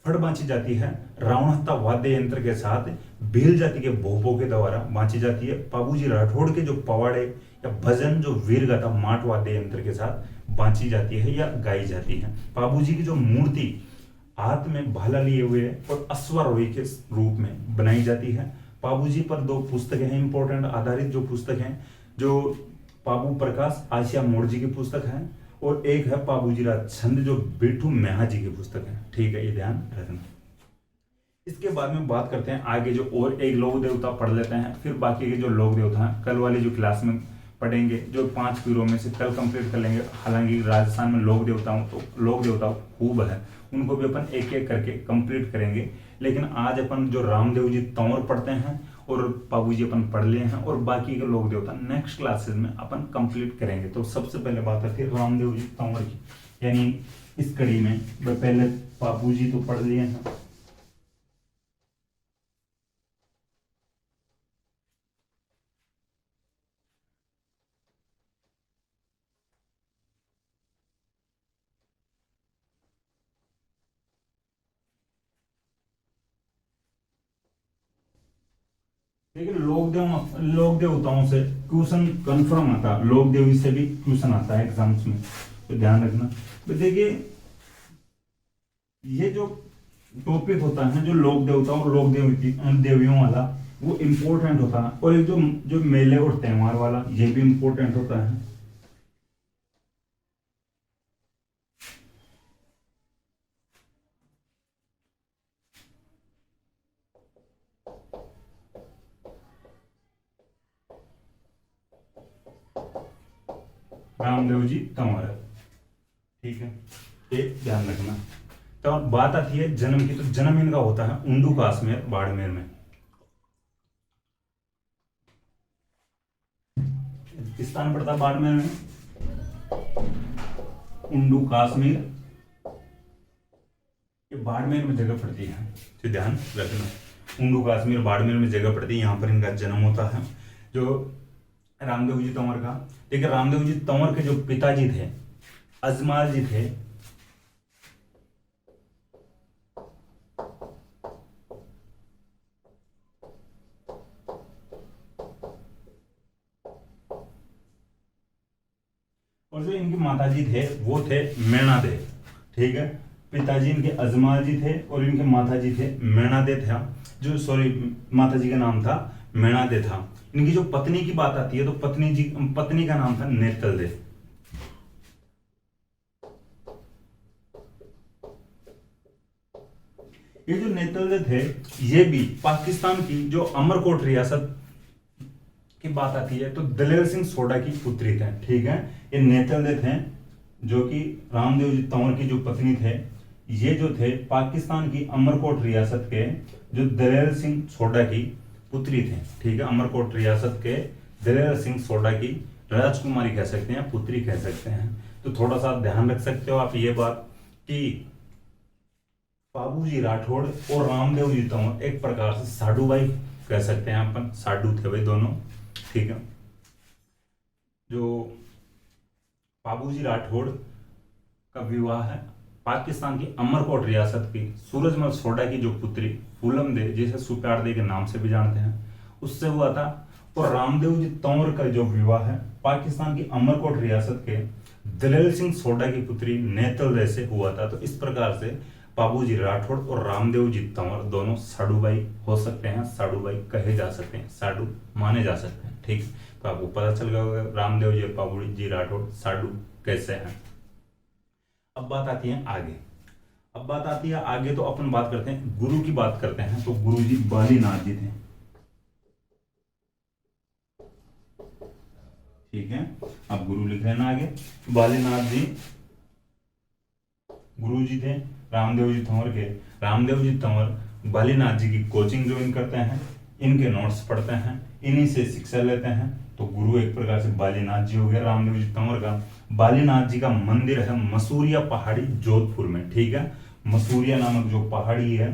फड़ बांची जाती है रावणहत्ता वाद्य यंत्र के साथ, भील जाति के भोपों के द्वारा बांची जाती है। बाबूजी राठौड़ के जो पवाड़े या भजन जो वीर गाथा माट वाद्य यंत्र के साथ बांची जाती है या गाई जाती है। बाबूजी की जो मूर्ति हाथ में भाला लिए हुए और अश्वारोही के रूप में बनाई जाती है। बाबूजी पर दो पुस्तकें हैं इंपॉर्टेंट आधारित जो पुस्तक हैं, जो बाबू प्रकाश आसिया मोड़ जी की पुस्तक है, और एक है बाबूजी राज छंद जो बिट्ठू मेहा जी की पुस्तक है। ठीक है, ये ध्यान रखना। इसके बाद में बात करते हैं आगे जो और एक लोक देवता पढ़ लेते हैं, फिर बाकी के जो लोक देवता हैं कल वाली जो क्लास में पढ़ेंगे, जो 5 पीरियड में से कल कंप्लीट कर लेंगे। हालांकि राजस्थान में लोक देवता खूब है, उनको भी अपन एक एक करके कंप्लीट करेंगे। लेकिन आज अपन जो रामदेव जी तंवर पढ़ते हैं और बाबूजी अपन पढ़ लिए हैं, और बाकी के लोक देवता नेक्स्ट क्लासेस में अपन कंप्लीट करेंगे। तो सबसे पहले बात आती है रामदेव जी तंवर की, यानी इस कड़ी में पहले बाबूजी तो पढ़ लिए हैं। लेकिन लोक देवताओं से क्वेश्चन कंफर्म आता है, लोक देवी से भी क्वेश्चन आता है एग्जाम्स में, तो ध्यान रखना। तो देखिए ये जो टॉपिक होता है जो लोक देवताओं और लोक देवियों वाला, वो इम्पोर्टेंट होता है। और एक जो मेले और त्योहार वाला, ये भी इम्पोर्टेंट होता है। रामदेव जी तंवर, ठीक है, ये ध्यान रखना। तो बात आती है जन्म की, तो जन्म इनका होता है उंडू काश्मीर बाड़मेर में। किस स्थान पड़ता है बाड़मेर में? उंडू काश्मीर, ये बाड़मेर में जगह पड़ती है, तो ध्यान रखना। उंडू काश्मीर बाड़मेर में जगह पड़ती है, यहाँ पर इनका जन्म होता है जो रामदेव जी तंवर का। देखिए रामदेव जी तंवर के जो पिताजी थे अजमाल जी थे, और जो इनकी माताजी थे वो थे मैणा दे। ठीक है, पिताजी इनके अजमाल जी थे और इनके माताजी थे मैणा दे था, जो सॉरी माताजी का नाम था मैणा दे था। इनकी जो पत्नी की बात आती है तो पत्नी का नाम था नेतल दे। ये जो नेतल दे थे ये भी पाकिस्तान की जो अमरकोट रियासत की बात आती है तो दलेर सिंह सोडा की पुत्री थे। ठीक है, ये नेतल दे थे जो कि रामदेव जी तंवर की जो पत्नी थे, ये जो थे पाकिस्तान की अमरकोट रियासत के जो दलेर सिंह सोडा की पुत्री थे। ठीक है, अमरकोट रियासत के दलेर सिंह सोडा की राजकुमारी कह सकते हैं, पुत्री कह सकते हैं। तो थोड़ा सा ध्यान रख सकते हो आप ये बात कि बाबूजी राठौड़ और रामदेव जी तंवर एक प्रकार से साडू भाई कह सकते हैं अपन, साडू थे भाई दोनों। ठीक है, जो बाबूजी राठौड़ का विवाह है पाकिस्तान की अमरकोट रियासत की सूरजमल सोडा की जो पुत्री फूलम दे, जिसे सुप्यार दे के नाम से भी जानते हैं, उससे हुआ था। और रामदेव जी तंवर का जो विवाह है पाकिस्तान की अमरकोट रियासत के दलेर सिंह सोडा की पुत्री नेतल दे से हुआ था। तो इस प्रकार से बाबूजी राठौड़ और रामदेव जी तंवर दोनों साडू भाई हो सकते हैं, साडू भाई कहे जा सकते हैं, साडू माने जा सकते हैं। ठीक, तो आपको पता चल गया होगा रामदेव जी और बाबूजी राठौड़ साडू कैसे हैं। अब बात आती है आगे, तो अपन बात करते हैं गुरु की बात करते हैं। तो गुरु जी बालीनाथ जी थे। ठीक है, अब गुरु लिख रहे ना आगे, बालीनाथ जी गुरु जी थे रामदेव जी तंवर के। रामदेव जी तंवर बालीनाथ जी की कोचिंग ज्वाइन करते हैं, इनके नोट्स पढ़ते हैं, इन्हीं से शिक्षा लेते हैं। तो गुरु एक प्रकार से बालीनाथ जी हो गया रामदेव जी तंवर का। बालीनाथ जी का मंदिर है मसूरिया पहाड़ी जोधपुर में। ठीक है, मसूरिया नामक जो पहाड़ी है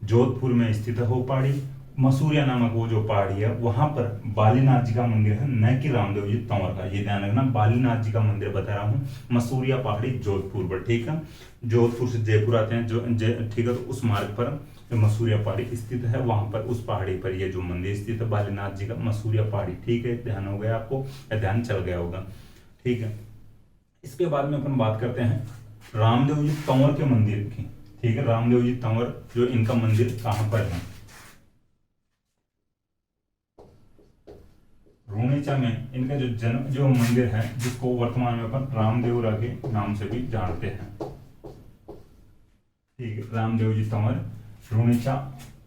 जोधपुर में स्थित है वो पहाड़ी, मसूरिया नामक वो जो पहाड़ी है वहां पर बालीनाथ जी का मंदिर है, न कि रामदेव जी तंवर का। ये ध्यान रखना, बालीनाथ जी का मंदिर बता रहा हूँ, मसूरिया पहाड़ी जोधपुर पर, ठीक है। जोधपुर से जयपुर आते हैं जो ठीक है, तो उस मार्ग पर जो मसूरिया पहाड़ी स्थित है, वहां पर उस पहाड़ी पर ये जो मंदिर स्थित है बालीनाथ जी का, मसूरिया पहाड़ी, ठीक है। ध्यान हो गया आपको, या ध्यान चल गया होगा, ठीक है। इसके बाद में अपन बात करते हैं रामदेव जी तंवर के मंदिर की, ठीक है। रामदेव जी तंवर जो इनका मंदिर कहां पर है, रूणीचा में इनका जो जन्म जो मंदिर है, जिसको वर्तमान में अपन रामदेवरा के नाम से भी जानते हैं, ठीक है। रामदेव जी तंवर रूणीचा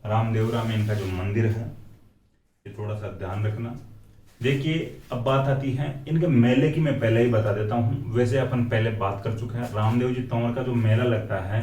रामदेवरा में इनका जो मंदिर है, ये थोड़ा सा ध्यान रखना। देखिए अब बात आती है इनके मेले की, मैं पहले ही बता देता हूं, वैसे अपन पहले बात कर चुके हैं। रामदेव जी तंवर का जो मेला लगता है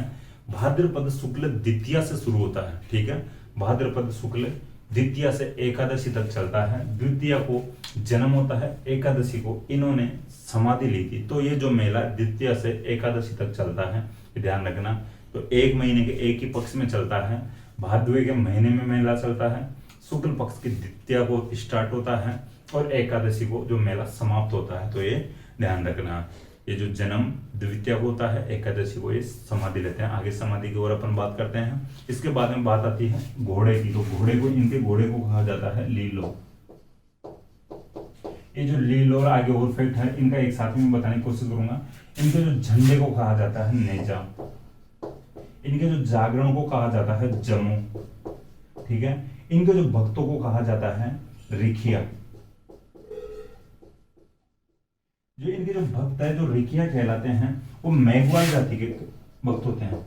भाद्रपद शुक्ल द्वितीया से शुरू होता है, ठीक है। भाद्रपद शुक्ल द्वितीया से एकादशी तक चलता है। द्वितीया को जन्म होता है, एकादशी को इन्होंने समाधि ली थी। तो ये जो मेला द्वितीया से एकादशी तक चलता है, ध्यान रखना। तो एक महीने के एक ही पक्ष में चलता है, भाद्रवे के महीने में मेला चलता है, शुक्ल पक्ष की द्वितीया को स्टार्ट होता है और एकादशी को जो मेला समाप्त होता है। तो ये ध्यान रखना, ये जो जन्म द्वितीया को होता है, एकादशी को ये समाधि लेते हैं। आगे समाधि की ओर अपन बात करते हैं। इसके बाद में बात आती है घोड़े की। तो घोड़े को, इनके घोड़े को कहा जाता है लीलो। ये जो लीलो और आगे और फैक्ट है इनका एक साथ में बताने की कोशिश करूंगा। इनके जो झंडे को कहा जाता है नेजा, इनके जो जागरण को कहा जाता है जमू, ठीक है। इनके जो भक्तों को कहा जाता है रिखिया। जो इनके जो भक्त है, जो रिखिया कहलाते हैं, वो मेघवाल जाति के भक्त होते हैं,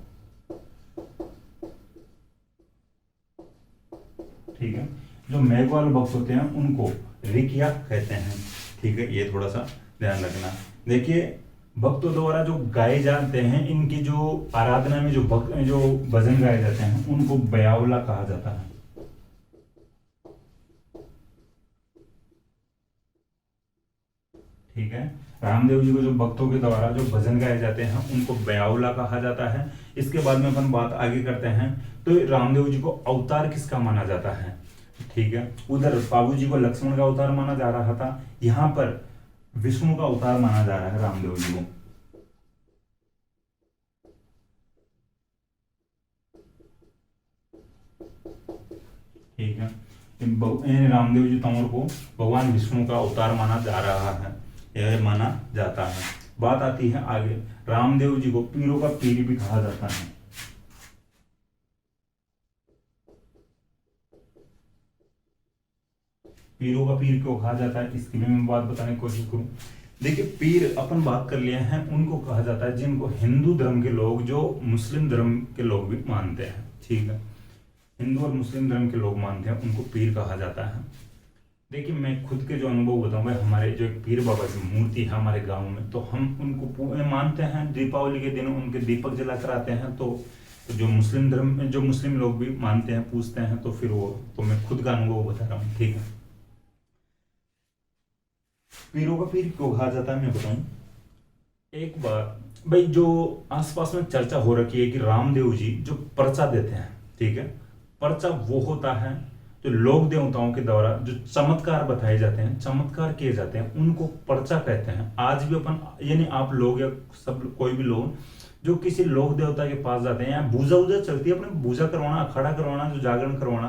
ठीक है। जो मेघवाल भक्त होते हैं उनको रिखिया कहते हैं, ठीक है। ये थोड़ा सा ध्यान रखना। देखिए भक्तों द्वारा जो गाए जाते हैं, इनकी जो आराधना में जो भक्त जो भजन गाए जाते हैं उनको बयावला कहा जाता है, ठीक है। रामदेव जी को जो भक्तों के द्वारा जो भजन गाए जाते हैं उनको बयावला कहा जाता है। इसके बाद में अपन बात आगे करते हैं। तो रामदेव जी को अवतार किसका माना जाता है, ठीक है। उधर बाबू जी को लक्ष्मण का अवतार माना जा रहा था, यहां पर विष्णु का अवतार माना जा रहा है रामदेव जी को, ठीक है। रामदेव जी तंवर को भगवान विष्णु का अवतार माना जा रहा है, यह माना जाता है। बात आती है आगे, रामदेव जी को पीरों का पीर भी कहा जाता है, पीरों का पीर क्यों कहा जाता है इसकी भी मैं बात बताने की कोशिश करूं। देखिए पीर अपन बात कर लिए हैं, उनको कहा जाता है जिनको हिंदू धर्म के लोग, जो मुस्लिम धर्म के लोग भी मानते हैं, ठीक है। हिंदू और मुस्लिम धर्म के लोग मानते हैं, उनको पीर कहा जाता है। देखिए मैं खुद के जो अनुभव बताऊंगा, हमारे जो एक पीर बाबा की मूर्ति है हमारे गांव में, तो हम उनको मानते हैं। दीपावली के दिन उनके दीपक जला कर आते हैं। तो जो मुस्लिम धर्म में जो मुस्लिम लोग भी मानते हैं, पूछते हैं, तो फिर वो, तो मैं खुद का अनुभव बता रहा हूँ, ठीक है। पीरों का पीर क्यों कहा जाता है मैं बताऊं। एक बार भाई जो आसपास में चर्चा हो रखी है कि रामदेव जी जो पर्चा देते हैं, ठीक है। पर्चा वो होता है जो लोक देवताओं के द्वारा जो चमत्कार बताए जाते हैं, चमत्कार किए जाते हैं, उनको पर्चा कहते हैं। आज भी अपन, यानी आप लोग या सब कोई भी लोग जो किसी लोक देवता के पास जाते हैं, या पूजा वूजा चलती है, अपने पूजा करवाना, अखाड़ा करवाना, जो जागरण करवाना,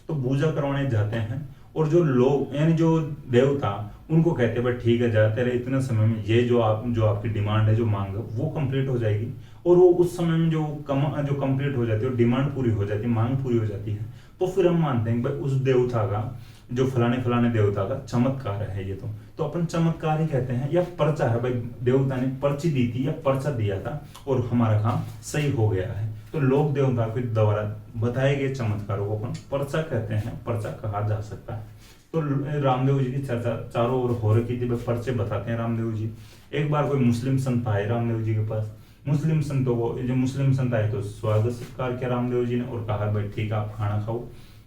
तो पूजा करवाने जाते हैं। और जो लोग यानी जो देवता, उनको कहते हैं भाई ठीक है, जाते रहे, इतने समय में ये जो आपकी डिमांड है, जो मांग है, वो कंप्लीट हो जाएगी। और वो उस समय में जो कंप्लीट हो जाती है, डिमांड पूरी हो जाती है, मांग पूरी हो जाती है, तो फिर हम मानते हैं कि भाई उस देवता का, जो फलाने देवता का चमत्कार है ये, तो अपन चमत्कार ही कहते हैं। या पर्चा है, भाई देवता ने पर्ची दी थी या पर्चा दिया था और हमारा काम सही हो गया है, तो लोक देवता के द्वारा बताए गए चमत्कारों को अपन पर्चा कहते हैं, पर्चा कहा जा सकता है। तो रामदेव जी की चर्चा चारों ओर हो रखी थी, पर्चे बताते हैं रामदेव जी। एक बार कोई मुस्लिम संत आए रामदेव जी के पास, मुस्लिम संतों को, जो मुस्लिम संत आए तो स्वागत सत्कार किया रामदेव जी ने और कहा भाई ठीक है आप खाना खाओ।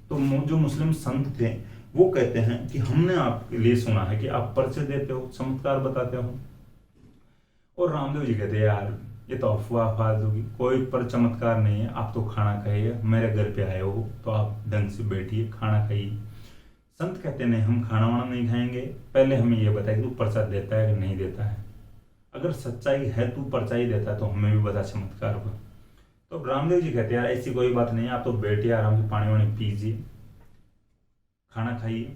तो जो मुस्लिम संत थे वो कहते हैं कि हमने आपके लिए सुना है कि आप पर्चे देते हो, चमत्कार बताते हो। और रामदेव जी कहते हैं यार ये तो अफवाह फालतू की, कोई पर चमत्कार नहीं है। आप तो खाना खाइए, मेरे घर पे आए हो तो आप ढंग से बैठिए, खाना खाइए। संत कहते नहीं हम खाना वाना नहीं खाएंगे, पहले हमें ये बताए कि तू प्रसाद देता है कि नहीं देता है। अगर सच्चाई है तू परछाई देता है तो हमें भी बता चमत्कार को। तो रामदेव जी कहते हैं यार ऐसी कोई बात नहीं है, आप तो बैठिए आराम से, पानी वानी पीजिए, खाना खाइए।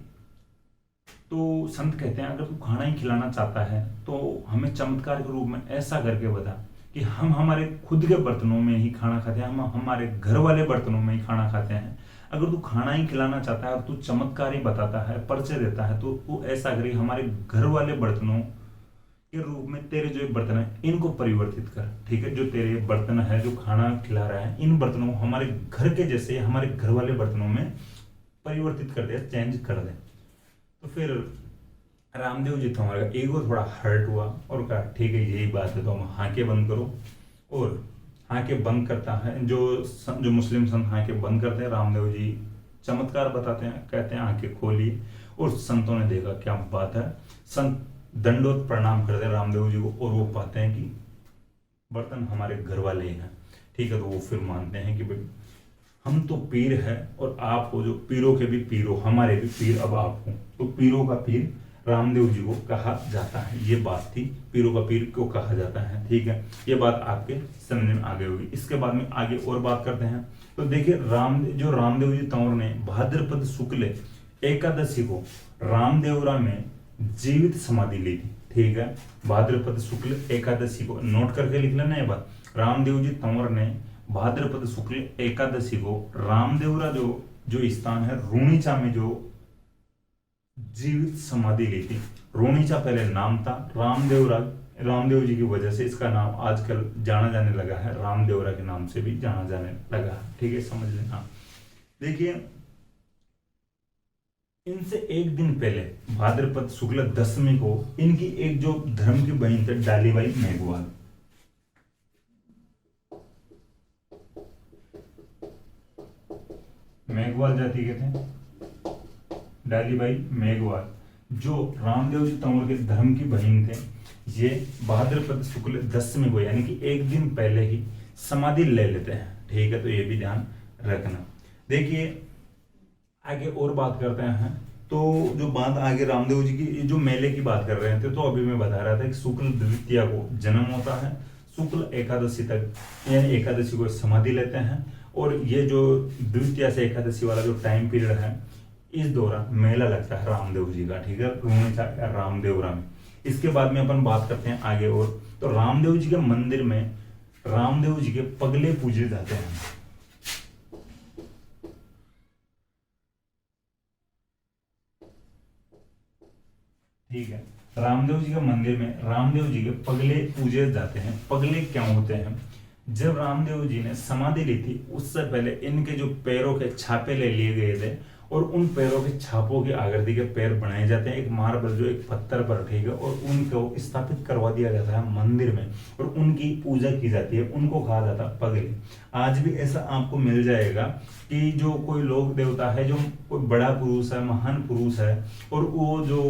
तो संत कहते हैं अगर तू खाना ही खिलाना चाहता है तो हमें चमत्कार के रूप में ऐसा करके बता कि हम हमारे खुद के बर्तनों में ही खाना खाते हैं, हम हमारे घर वाले बर्तनों में ही खाना खाते हैं। अगर तू खाना ही खिलाना चाहता है और तू चमत्कार ही बताता है, परिचय देता है, तो तू ऐसा करिए हमारे घर वाले बर्तनों के रूप में तेरे जो बर्तन है इनको परिवर्तित कर। ठीक है, जो तेरे बर्तन है जो खाना खिला रहा है, इन बर्तनों को हमारे घर के जैसे हमारे घर वाले बर्तनों में परिवर्तित कर दे, चेंज कर दे। तो फिर रामदेव जी तो हमारा ईगो थोड़ा हर्ट हुआ और कहा ठीक है यही बात है तो हम हाके बंद करो। और हाके बंद करता है, जो मुस्लिम संत हाके बंद करते हैं, रामदेव जी चमत्कार बताते हैं, कहते हैं आंखें खोलिए। और संतों ने देखा क्या बात है, संत दंडोत प्रणाम करते हैं रामदेव जी को और वो पाते हैं कि बर्तन हमारे घर वाले ही हैं। ठीक है, तो वो फिर मानते हैं कि भाई हम तो पीर है और आप हो जो पीरों के भी पीरो, हमारे भी पीर अब आप हो। तो पीरों का पीर रामदेव जी को कहा जाता है, ये बात थी, पीरों का पीर को कहा जाता है। ठीक है, ये बात आपके समझ में आ गई होगी। इसके बाद में आगे और बात करते हैं। तो देखिए रामदेव जी तंवर ने भाद्रपद शुक्ल एकादशी को रामदेवरा में जीवित समाधि ली थी। ठीक है, भाद्रपद शुक्ल एकादशी को नोट करके लिख लेना ये बात। रामदेव जी तंवर ने भाद्रपद शुक्ल एकादशी को रामदेवरा जो स्थान है रूणीचा में जो जीवित समाधि ली थी। रूणीचा पहले नाम था, रामदेव जी की वजह से इसका नाम आजकल जाना जाने लगा है, रामदेवरा के नाम से भी जाना जाने लगा है। ठीक है, समझ लेना। देखिए इनसे एक दिन पहले भाद्रपद शुक्ल दशमी को इनकी एक जो धर्म की बहन थे डालीबाई मेघवाल, मेघवाल जाति के थे डालीबाई मेघवाल, जो रामदेव जी तंवर के धर्म की बहन थे, ये भाद्रपद शुक्ल दशमी को यानी कि एक दिन पहले ही समाधि ले लेते हैं। ठीक है, तो ये भी ध्यान रखना। देखिए आगे और बात करते हैं। तो जो बात आगे रामदेव जी की जो मेले की बात कर रहे थे, तो अभी मैं बता रहा था कि शुक्ल द्वितीया को जन्म होता है, शुक्ल एकादशी तक यानी एकादशी को समाधि लेते हैं। और ये जो द्वितीया से एकादशी वाला जो टाइम पीरियड है, इस दौरान मेला लगता है रामदेव जी का। ठीक है, रूणीचा रामदेवरा में। इसके बाद में अपन बात करते हैं आगे और। तो रामदेव जी के मंदिर में रामदेव जी के पगले पूजे जाते हैं। ठीक है, रामदेव जी के मंदिर में रामदेव जी के पगले पूजे जाते हैं। पगले क्या होते हैं, जब रामदेव जी ने समाधि ली थी उससे पहले इनके जो पैरों के छापे ले लिए गए थे और उन पैरों के छापों की आकृति के पैर बनाए जाते हैं एक मार्बल जो एक पत्थर पर। ठीक है, और उनको स्थापित करवा दिया जाता है मंदिर में और उनकी पूजा की जाती है, उनको कहा जाता है पगले। आज भी ऐसा आपको मिल जाएगा कि जो कोई लोक देवता है, जो कोई बड़ा पुरुष है, महान पुरुष है, और वो जो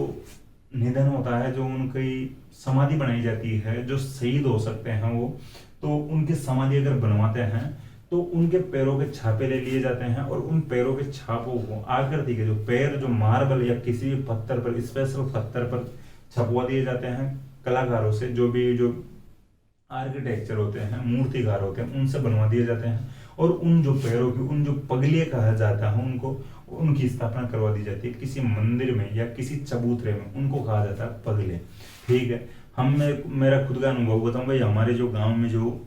निधन होता है, जो उनकी समाधि बनाई जाती है, जो शहीद हो सकते हैं वो, तो उनकी समाधि अगर बनवाते हैं तो उनके पैरों के छापे ले लिए जाते हैं और उन पैरों के छापों को आकृति के जो पैर जो मार्बल या किसी भी पत्थर पर, स्पेशल पत्थर पर छपवा दिए जाते हैं कलाकारों से, जो भी जो आर्किटेक्चर होते हैं, मूर्तिकार होते हैं, उनसे बनवा दिए जाते हैं। और उन जो पैरों की उन जो पगले कहा जाता है उनको, उनकी स्थापना करवा दी जाती है किसी मंदिर में या किसी चबूतरे में, उनको कहा जाता है पगले। ठीक है, मेरा खुद का अनुभव बताऊंगा, ये हमारे जो गांव में जो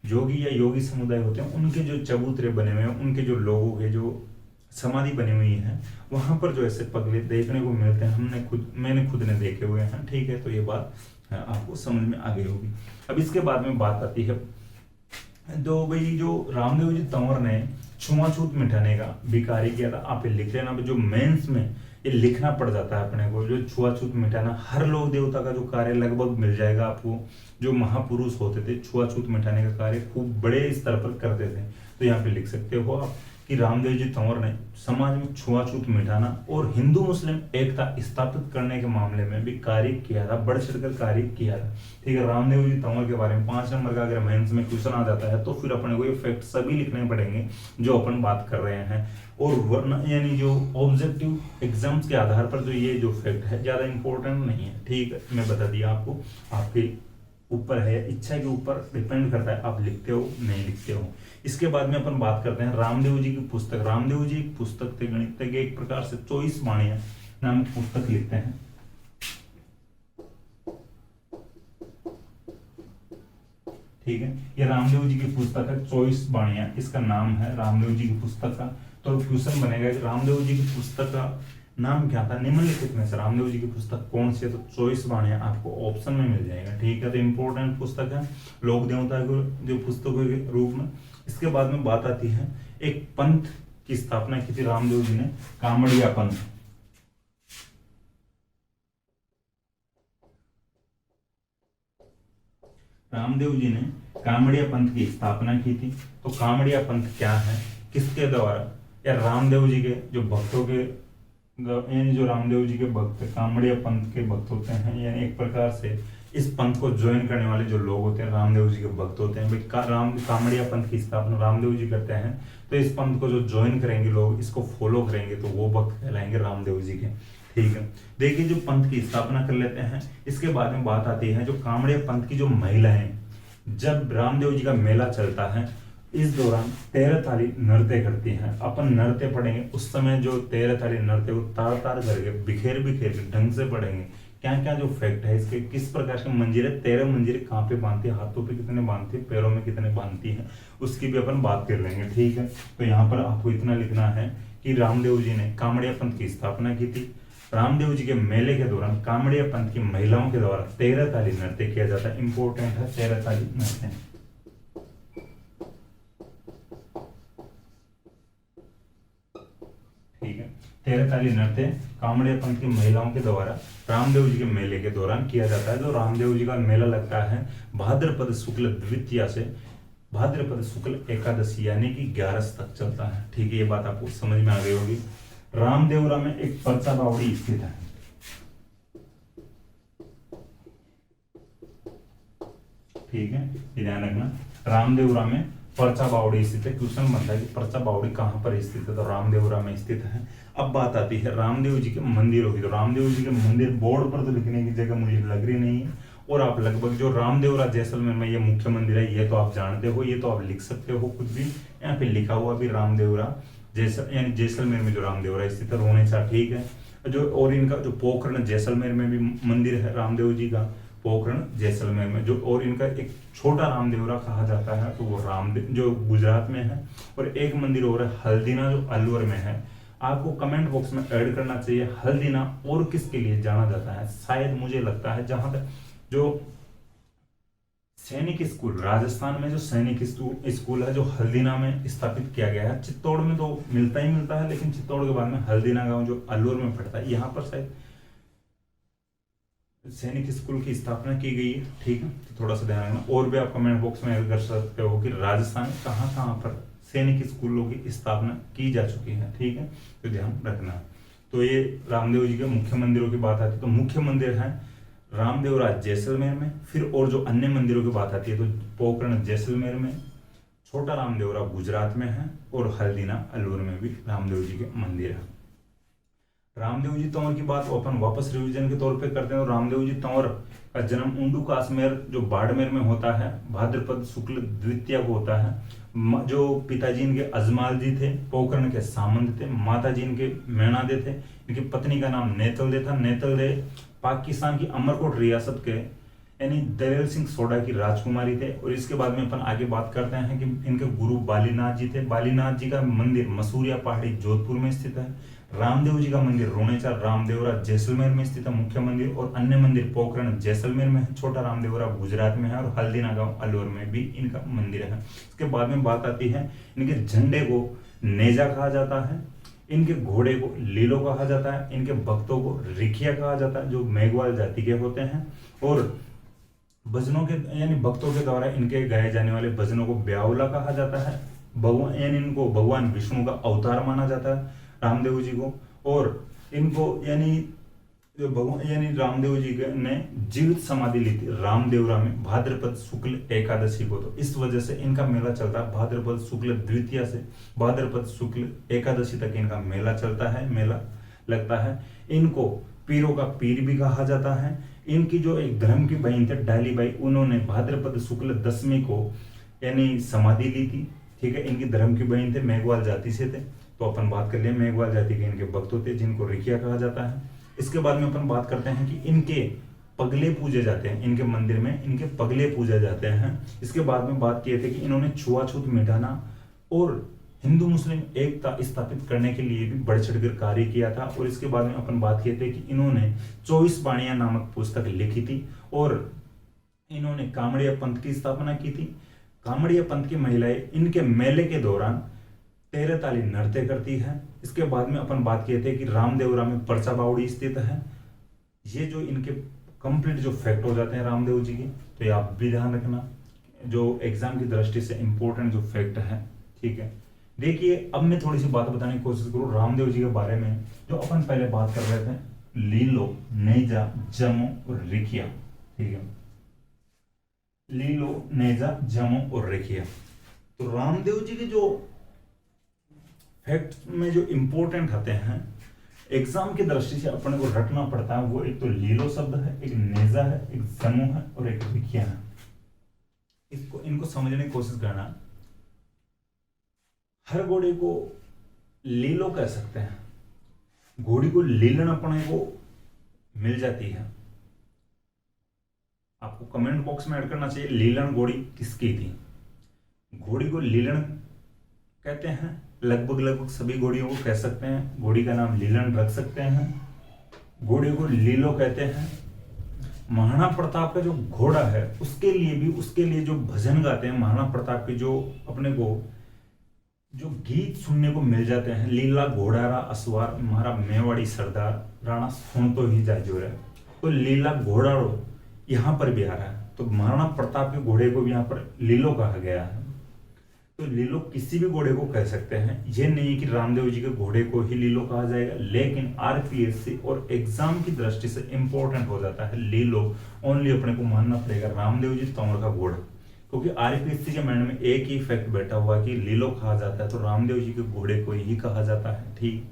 योगी या योगी समुदाय होते हैं उनके जो चबूतरे बने हुए हैं, उनके जो लोगों के जो समाधि बनी हुई है, वहां पर जो ऐसे पगले देखने को मिलते हैं, मैंने खुद ने देखे हुए हैं। ठीक है, तो ये बात आपको समझ में आ गई होगी। अब इसके बाद में बात आती है तो भाई जो रामदेव जी तंवर ने छुआछूत मिटाने का विकारी किया था, आप लिख लेना। जो मेंस में ये लिखना पड़ जाता है अपने को, जो छुआछूत मिटाना, हर लोक देवता का जो कार्य लगभग मिल जाएगा आपको। जो महापुरुष होते थे छुआछूत मिटाने का कार्य खूब बड़े स्तर पर करते थे, तो यहाँ पे लिख सकते हो आप कि रामदेव जी तंवर ने समाज में छुआछूत मिटाना और हिंदू मुस्लिम एकता स्थापित करने के मामले में भी कार्य किया था, बढ़ चढ़कर कार्य किया था। ठीक है, रामदेव जी तंवर के बारे में 5 नंबर का अगर मेंस में क्वेश्चन आ जाता है तो फिर अपने को ये फैक्ट सभी लिखने पड़ेंगे जो अपन बात कर रहे हैं। और वरना यानी जो ऑब्जेक्टिव एग्जाम्स के आधार पर जो ये जो फैक्ट है ज्यादा इंपॉर्टेंट नहीं है। ठीक है, मैं बता दिया आपको, आपके ऊपर है, इच्छा के ऊपर डिपेंड करता है आप लिखते हो नहीं लिखते हो। इसके बाद में अपन बात करते हैं रामदेव जी की पुस्तक। रामदेव जी एक पुस्तक थे, गणित के एक प्रकार से 24 वाणियां नामक पुस्तक लिखते हैं। ठीक है, ये रामदेव जी की पुस्तक है 24 वाणियां, इसका नाम है रामदेव जी की पुस्तक का। तो क्वेश्चन बनेगा कि रामदेव जी की पुस्तक का नाम क्या था, निम्नलिखित में से रामदेव जी की पुस्तक कौन सी है? तो 24 वाणियां आपको ऑप्शन में मिल जाएगा। ठीक है, तो इंपॉर्टेंट पुस्तक है लोक देवता के जो पुस्तकों के रूप में। इसके बाद में बात आती है एक पंथ की स्थापना की थी रामदेव जी ने, कामड़िया पंथ। रामदेव जी ने कामड़िया पंथ की स्थापना की थी। तो कामड़िया पंथ क्या है, किसके द्वारा? या रामदेव जी के जो भक्तों के यानी जो रामदेव जी के भक्त कामड़िया पंथ के भक्त होते हैं, यानी एक प्रकार से इस पंथ को ज्वाइन करने वाले जो लोग होते हैं रामदेव जी के भक्त होते हैं। कामड़िया पंथ की स्थापना रामदेव जी करते हैं, तो इस पंथ को जो ज्वाइन करेंगे लोग, इसको फॉलो करेंगे, तो वो भक्त कहलाएंगे रामदेव जी के। ठीक है, देखिए जो पंथ की स्थापना कर लेते हैं, इसके बाद में बात आती है जो कामड़िया पंथ की जो महिलाएं, जब रामदेव जी का मेला चलता है इस दौरान 13 ताली नृत्य करती हैं। अपन नृत्य पढ़ेंगे उस समय जो 13 ताली नृत्य को तार तार करके बिखेर बिखेर के ढंग से पढ़ेंगे। क्या क्या जो फैक्ट है इसके, किस प्रकार के मंजीरे, 13 मंजीरे कहाँ पे बांधती है, हाथों पे कितने बांधती है, पैरों में कितने बांधती है, उसकी भी अपन बात कर लेंगे। ठीक है, तो यहाँ पर आपको इतना लिखना है कि रामदेव जी ने कामड़िया पंथ की स्थापना की थी। रामदेव जी के मेले के दौरान कामड़िया पंथ की महिलाओं के द्वारा 13 ताली नृत्य किया जाता है। इंपॉर्टेंट है 13 ताली नृत्य। ठीक है, 13 ताली नृत्य कामड़िया पंथ की महिलाओं के द्वारा रामदेव जी के मेले के दौरान किया जाता है। जो रामदेव जी का मेला लगता है भाद्रपद शुक्ल द्वितीया से भाद्रपद शुक्ल एकादशी यानी कि 11 तक चलता है। ठीक है, ये बात आपको समझ में आ गई होगी। रामदेवरा में एक परचा बावड़ी स्थित है। ठीक है, ये ध्यान रखना, रामदेवरा में परचा बावड़ी स्थित है। क्वेश्चन बनता है कि परचा बावड़ी कहां पर स्थित है, तो रामदेवरा में स्थित है। अब बात आती है रामदेव जी के मंदिरों की। तो रामदेव जी के मंदिर बोर्ड पर तो लिखने की जगह मुझे लग रही नहीं है, और आप लगभग जो रामदेवरा जैसलमेर में ये मुख्य मंदिर है ये तो आप जानते हो, ये तो आप लिख सकते हो कुछ भी। यहाँ पे लिखा हुआ भी रामदेवरा यानी जैसलमेर में जो रामदेवरा स्थित है रोनेचा। ठीक है, जो और इनका जो पोखरण जैसलमेर में भी मंदिर है रामदेव जी का, पोखरण जैसलमेर में जो, और इनका एक छोटा रामदेवरा कहा जाता है तो वो रामदेव जो गुजरात में है, और एक मंदिर और है हल्दीना जो अलवर में है। आपको कमेंट बॉक्स में ऐड करना चाहिए हल्दीना और किसके लिए जाना जाता है। शायद मुझे लगता है जहां तक जो सैनिक स्कूल राजस्थान में जो सैनिक स्कूल है जो हल्दीना में स्थापित किया गया है, चित्तौड़ में तो मिलता ही मिलता है, लेकिन चित्तौड़ के बाद में हल्दीना गांव जो अलवर में पड़ता है यहाँ पर शायद सैनिक स्कूल की स्थापना की गई है। ठीक है, तो थोड़ा सा ध्यान रखना। और भी आप कमेंट बॉक्स में कर सकते हो कि राजस्थान में कहाँ कहाँ पर सैनिक स्कूलों की स्थापना की जा चुकी है। ठीक है, तो ध्यान रखना। तो ये रामदेव जी के मुख्य मंदिरों की बात आती है, तो मुख्य मंदिर है रामदेवरा जैसलमेर में। फिर और जो अन्य मंदिरों की बात आती है तो पोखरण जैसलमेर में, छोटा रामदेवरा गुजरात में है, और हल्दीना अलवर में भी रामदेव जी के मंदिर है। रामदेव जी तंवर की बात अपन वापस रिवीजन के तौर पे करते हैं। तो रामदेव जी तंवर का जन्म उंडू काश्मीर जो बाड़मेर में होता है, भाद्रपद शुक्ल द्वितीया को होता है। जो पिताजी इनके अजमाल जी थे पोखरण के सामंत थे, माता जी इनके मैणादे थे, इनकी पत्नी का नाम नेतलदे था। नेतलदे पाकिस्तान की अमरकोट रियासत के यानी दलेल सिंह सोडा की राजकुमारी थे। और इसके बाद में अपन आगे बात करते हैं कि इनके गुरु बालीनाथ जी थे। बालीनाथ जी का मंदिर मसूरिया पहाड़ी जोधपुर में स्थित है। रामदेव जी का मंदिर रोनेचा रामदेवरा जैसलमेर में स्थित है मुख्य मंदिर, और अन्य मंदिर पोखरण जैसलमेर में है, छोटा रामदेवरा गुजरात में है, और हल्दीना गांव अलवर में भी इनका मंदिर है। इसके बाद में बात आती है इनके झंडे को नेजा कहा जाता है, इनके घोड़े को लीलो कहा जाता है, इनके भक्तों को रिखिया कहा जाता है जो मेघवाल जाति के होते हैं, और भजनों के यानी भक्तों के द्वारा इनके गाए जाने वाले भजनों को ब्यावला कहा जाता है। भगवान, यानी इनको भगवान विष्णु का अवतार माना जाता है रामदेव जी को। और इनको यानी जो भगवान यानी रामदेव जी ने जीवित समाधि ली थी रामदेवरा में भाद्रपद शुक्ल एकादशी को। तो इस वजह से इनका मेला चलता है भाद्रपद शुक्ल द्वितीया से भाद्रपद शुक्ल एकादशी तक इनका मेला चलता है, मेला लगता है। इनको पीरों का पीर भी कहा जाता है। इनकी जो एक धर्म की बहन थे डाली बाई, उन्होंने भाद्रपद शुक्ल दशमी को यानी समाधि ली थी, ठीक है। इनकी धर्म की बहन थे, मेघवाल जाति से थे, तो अपन बात कर लिए मेघवाल जाति के इनके भक्त होते जिनको रिकिया कहा जाता है। इसके बाद में अपन बात करते हैं कि इनके पगले पूजे जाते हैं, इनके मंदिर में इनके पगले पूजे जाते हैं। इसके बाद में बात किए थे कि इन्होंने छुआछूत मिटाना और हिंदू मुस्लिम एकता स्थापित करने के लिए भी बढ़ चढ़कर कार्य किया था। और इसके बाद में अपन बात किए थे कि इन्होंने 24 बाणियां नामक पुस्तक लिखी थी और इन्होंने कामड़िया पंथ की स्थापना की थी। कामड़िया पंथ की महिलाएं इनके मेले के दौरान 13 ताली नृत्य करती है। इसके बाद में अपन बात किए थे कि रामदेवरा में परचा बावड़ी स्थित है। ये जो इनके कंप्लीट जो फैक्ट हो जाते हैं रामदेव जी के, तो ये आप भी ध्यान रखना, जो एग्जाम की दृष्टि से इंपॉर्टेंट जो फैक्ट है, ठीक है। देखिए अब मैं थोड़ी सी बात बताने की कोशिश करूँ रामदेव जी के बारे में। जो अपन पहले बात कर रहे थे लीलो, नेजा, जमो और रिकिया, ठीक है। लीलो, नेजा, जमो और रिकिया। तो रामदेव जी के जो फैक्ट में जो इंपॉर्टेंट आते हैं एग्जाम की दृष्टि से अपने को रटना पड़ता है, वो एक तो लीलो शब्द है, एक नेजा है, एक जमो है और एक रिकिया है। इनको समझने की कोशिश करना। हर घोड़े को लीलो कह सकते हैं, घोड़ी को लीलन अपने को मिल जाती है। आपको कमेंट बॉक्स में ऐड करना चाहिए लीलन घोड़ी किसकी थी। घोड़ी को लीलन कहते हैं, लगभग सभी घोड़ियों को कह सकते हैं, घोड़ी का नाम लीलन रख सकते हैं। घोड़े को लीलो कहते हैं। महाराणा प्रताप का जो घोड़ा है उसके लिए जो भजन गाते हैं महाराणा प्रताप के, जो अपने को जो गीत सुनने को मिल जाते हैं, लीला घोड़ारा असवार महारा मेवाड़ी सरदार राणा सुन तो ही जाए जो है, तो लीला घोड़ारो यहाँ पर भी आ रहा है। तो महाराणा प्रताप के घोड़े को भी यहाँ पर लीलो कहा गया है। तो लीलो किसी भी घोड़े को कह सकते हैं, ये नहीं कि रामदेव जी के घोड़े को ही लीलो कहा जाएगा। लेकिन आरपीएससी और एग्जाम की दृष्टि से इंपॉर्टेंट हो जाता है लीलो, ओनली अपने को मानना पड़ेगा रामदेव जी तंवर का घोड़ा, क्योंकि आरपीएससी के माइंड में एक ही फैक्ट बैठा हुआ कि लीलो कहा जाता है तो रामदेव जी के घोड़े को ही कहा जाता है, ठीक।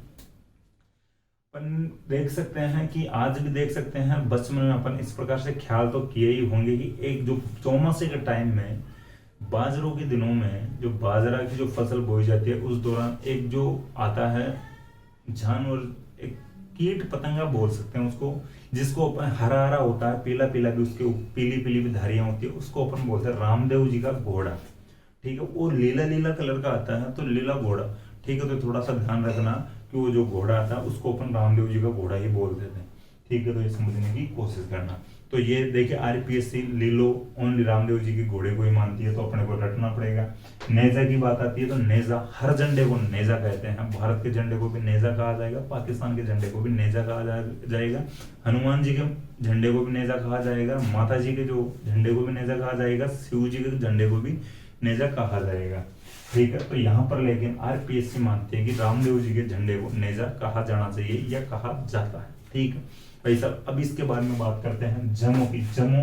अपन देख सकते हैं कि आज भी देख सकते हैं, बचपन में अपन इस प्रकार से ख्याल तो किए ही होंगे कि एक जो चौमासे के टाइम में बाजरों के दिनों में जो बाजरा की जो फसल बोई जाती है उस दौरान एक जो आता है जानवर, एक कीट पतंगा बोल सकते हैं उसको, जिसको अपन हरा हरा होता है, पीला पीला भी, उसके पीली पीली भी धारियां होती है, उसको अपन बोलते हैं रामदेव जी का घोड़ा, ठीक है। वो लीला लीला कलर का आता है तो लीला घोड़ा, ठीक है। तो थोड़ा सा ध्यान रखना कि वो जो घोड़ा आता है उसको अपन रामदेव जी का घोड़ा ही बोलते थे, ठीक है। तो ये समझने की कोशिश करना। तो ये देखिए आरपीएससी लीलो ओनली रामदेव जी के घोड़े को ही मानती है, तो अपने को रटना पड़ेगा। नेजा की बात आती है तो नेजा, हर झंडे को नेजा कहते हैं। भारत के झंडे को भी नेजा कहा जाएगा, पाकिस्तान के झंडे को भी नेजा कहा जाएगा, हनुमान जी के झंडे को भी नेजा कहा जाएगा, माता जी के जो झंडे को भी नेजा कहा जाएगा, शिव जी के झंडे को भी नेजा कहा जाएगा, ठीक है। तो यहाँ पर लेकिन आरपीएससी मानती है कि रामदेव जी के झंडे को नेजा कहा जाना चाहिए या कहा जाता है, ठीक है भाई साहब। अब इसके बारे में बात करते हैं जमो की। जमो,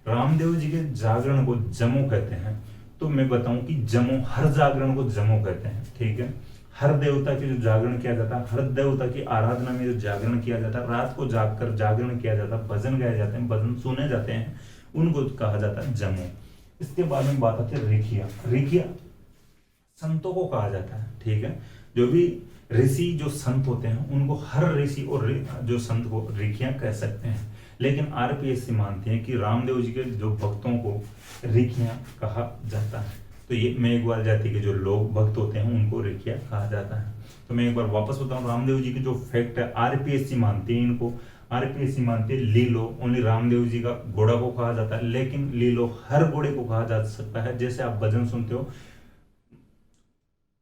रामदेव जी के जागरण को जमो कहते हैं। तो मैं बताऊं कि जमो, हर जागरण को जमो कहते हैं, ठीक है। हर देवता की जो जागरण किया जाता है, हर देवता की आराधना में जो जागरण किया जाता है, रात को जागकर जागरण किया जाता है, भजन गाए जाते हैं, भजन सुने जाते हैं, उनको कहा जाता है जमो। इसके बाद में बात आती है रिकिया। रिकिया संतों को कहा जाता है, ठीक है। जो भी ऋषि जो संत होते हैं उनको हर ऋषि और जो संत को रिकिया कह सकते हैं। लेकिन आरपीएससी मानती है कि रामदेव जी के जो भक्तों को रिकिया कहा जाता है। तो ये मेघवाल जाति के जो लोग भक्त होते हैं उनको रिकिया कहा जाता है। तो मैं एक बार वापस बताऊं, रामदेव जी की जो फैक्ट है आरपीएससी मानती है इनको, आरपीएससी मानती है लीलो ओनली रामदेव जी का घोड़ा को कहा जाता है। लेकिन लीलो हर घोड़े को कहा जा सकता है। जैसे आप भजन सुनते हो,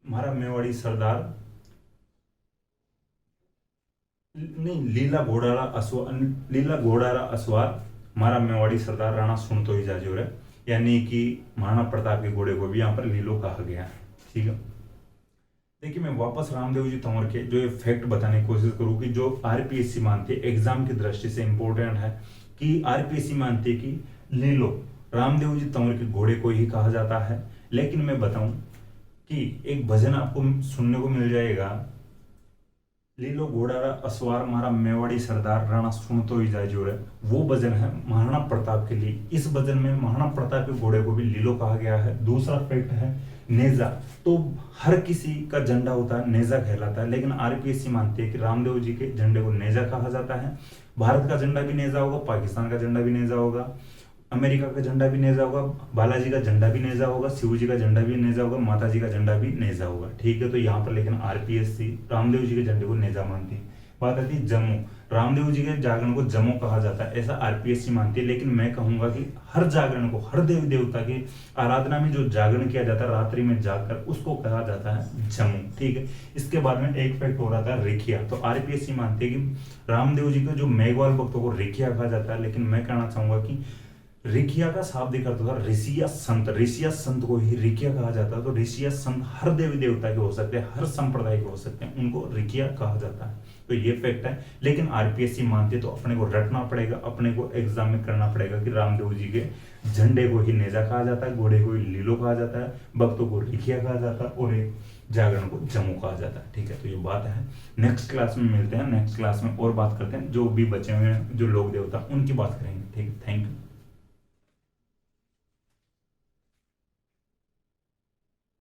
हमारा मेवाड़ी सरदार नहीं, लीला घोड़ारा असवार हमारा मेवाड़ी सरदार राणा सुन तो ही जाजोर है, यानी कि महाराणा प्रताप के घोड़े को भी यहाँ पर लीलो कहा गया है, ठीक है। देखिए मैं वापस रामदेव जी तंवर के जो ये फैक्ट बताने की कोशिश करूँ कि जो आरपीएससी मानती है, एग्जाम की दृष्टि से इंपॉर्टेंट है कि आरपीएससी मानती है कि लीलो रामदेव जी तंवर के घोड़े को ही कहा जाता है। लेकिन मैं बताऊं कि एक भजन आपको सुनने को मिल जाएगा, लीलो घोड़ा असवार मारा मेवाड़ी सरदार राणा सुन तो ही जाए जोर, वो भजन है महाराणा प्रताप के लिए। इस भजन में महाराणा प्रताप के घोड़े को भी लीलो कहा गया है। दूसरा फैक्ट है नेजा, तो हर किसी का झंडा होता है नेजा कहलाता है, लेकिन आरपीएससी मानती है कि रामदेव जी के झंडे को नेजा कहा जाता है। भारत का झंडा भी नेजा होगा, पाकिस्तान का झंडा भी नेजा होगा, अमेरिका का झंडा भी नेजा होगा, बालाजी का झंडा भी नेजा होगा, शिव जी का झंडा भी नेजा होगा, माता जी का झंडा भी नेजा होगा। ठीक है, तो यहाँ पर लेकिन आरपीएससी रामदेव जी के झंडे को नेजा मानती है। बात आती है जम्मू, रामदेव जी के जागरण को जम्मू कहा जाता है, ऐसा आरपीएससी मानती है। लेकिन मैं कहूंगा कि हर जागरण को, हर देवी देवता की आराधना में जो जागरण किया जाता है रात्रि में जागकर, उसको कहा जाता है जम्मू। ठीक है, इसके बाद में एक फैक्ट हो रहा था रिखिया, तो आरपीएससी मानती है कि रामदेव जी के जो मेघवाल भक्तों को रिखिया कहा जाता है। लेकिन मैं कहना चाहूंगा कि रिखिया का शाब्दिक अर्थ था ऋषिया संत, ऋषिया संत को ही रिखिया कहा जाता है। तो ऋषिया संत हर देवी देवता के हो सकते हैं, हर संप्रदाय के हो सकते हैं, उनको रिखिया कहा जाता है। तो ये फैक्ट है। लेकिन आरपीएससी मानती है तो अपने को रटना पड़ेगा, अपने को एग्जाम में करना पड़ेगा कि रामदेव जी के झंडे को ही नेजा कहा जाता है, घोड़े को ही लीलो कहा जाता है, भक्तों को रिखिया कहा जाता है और एक जागरण को जम्मू कहा जाता है। ठीक है, तो ये बात है। नेक्स्ट क्लास में मिलते हैं, नेक्स्ट क्लास में और बात करते हैं, जो भी बचे हुए हैं जो लोक देवता उनकी बात करेंगे। ठीक है, थैंक यू।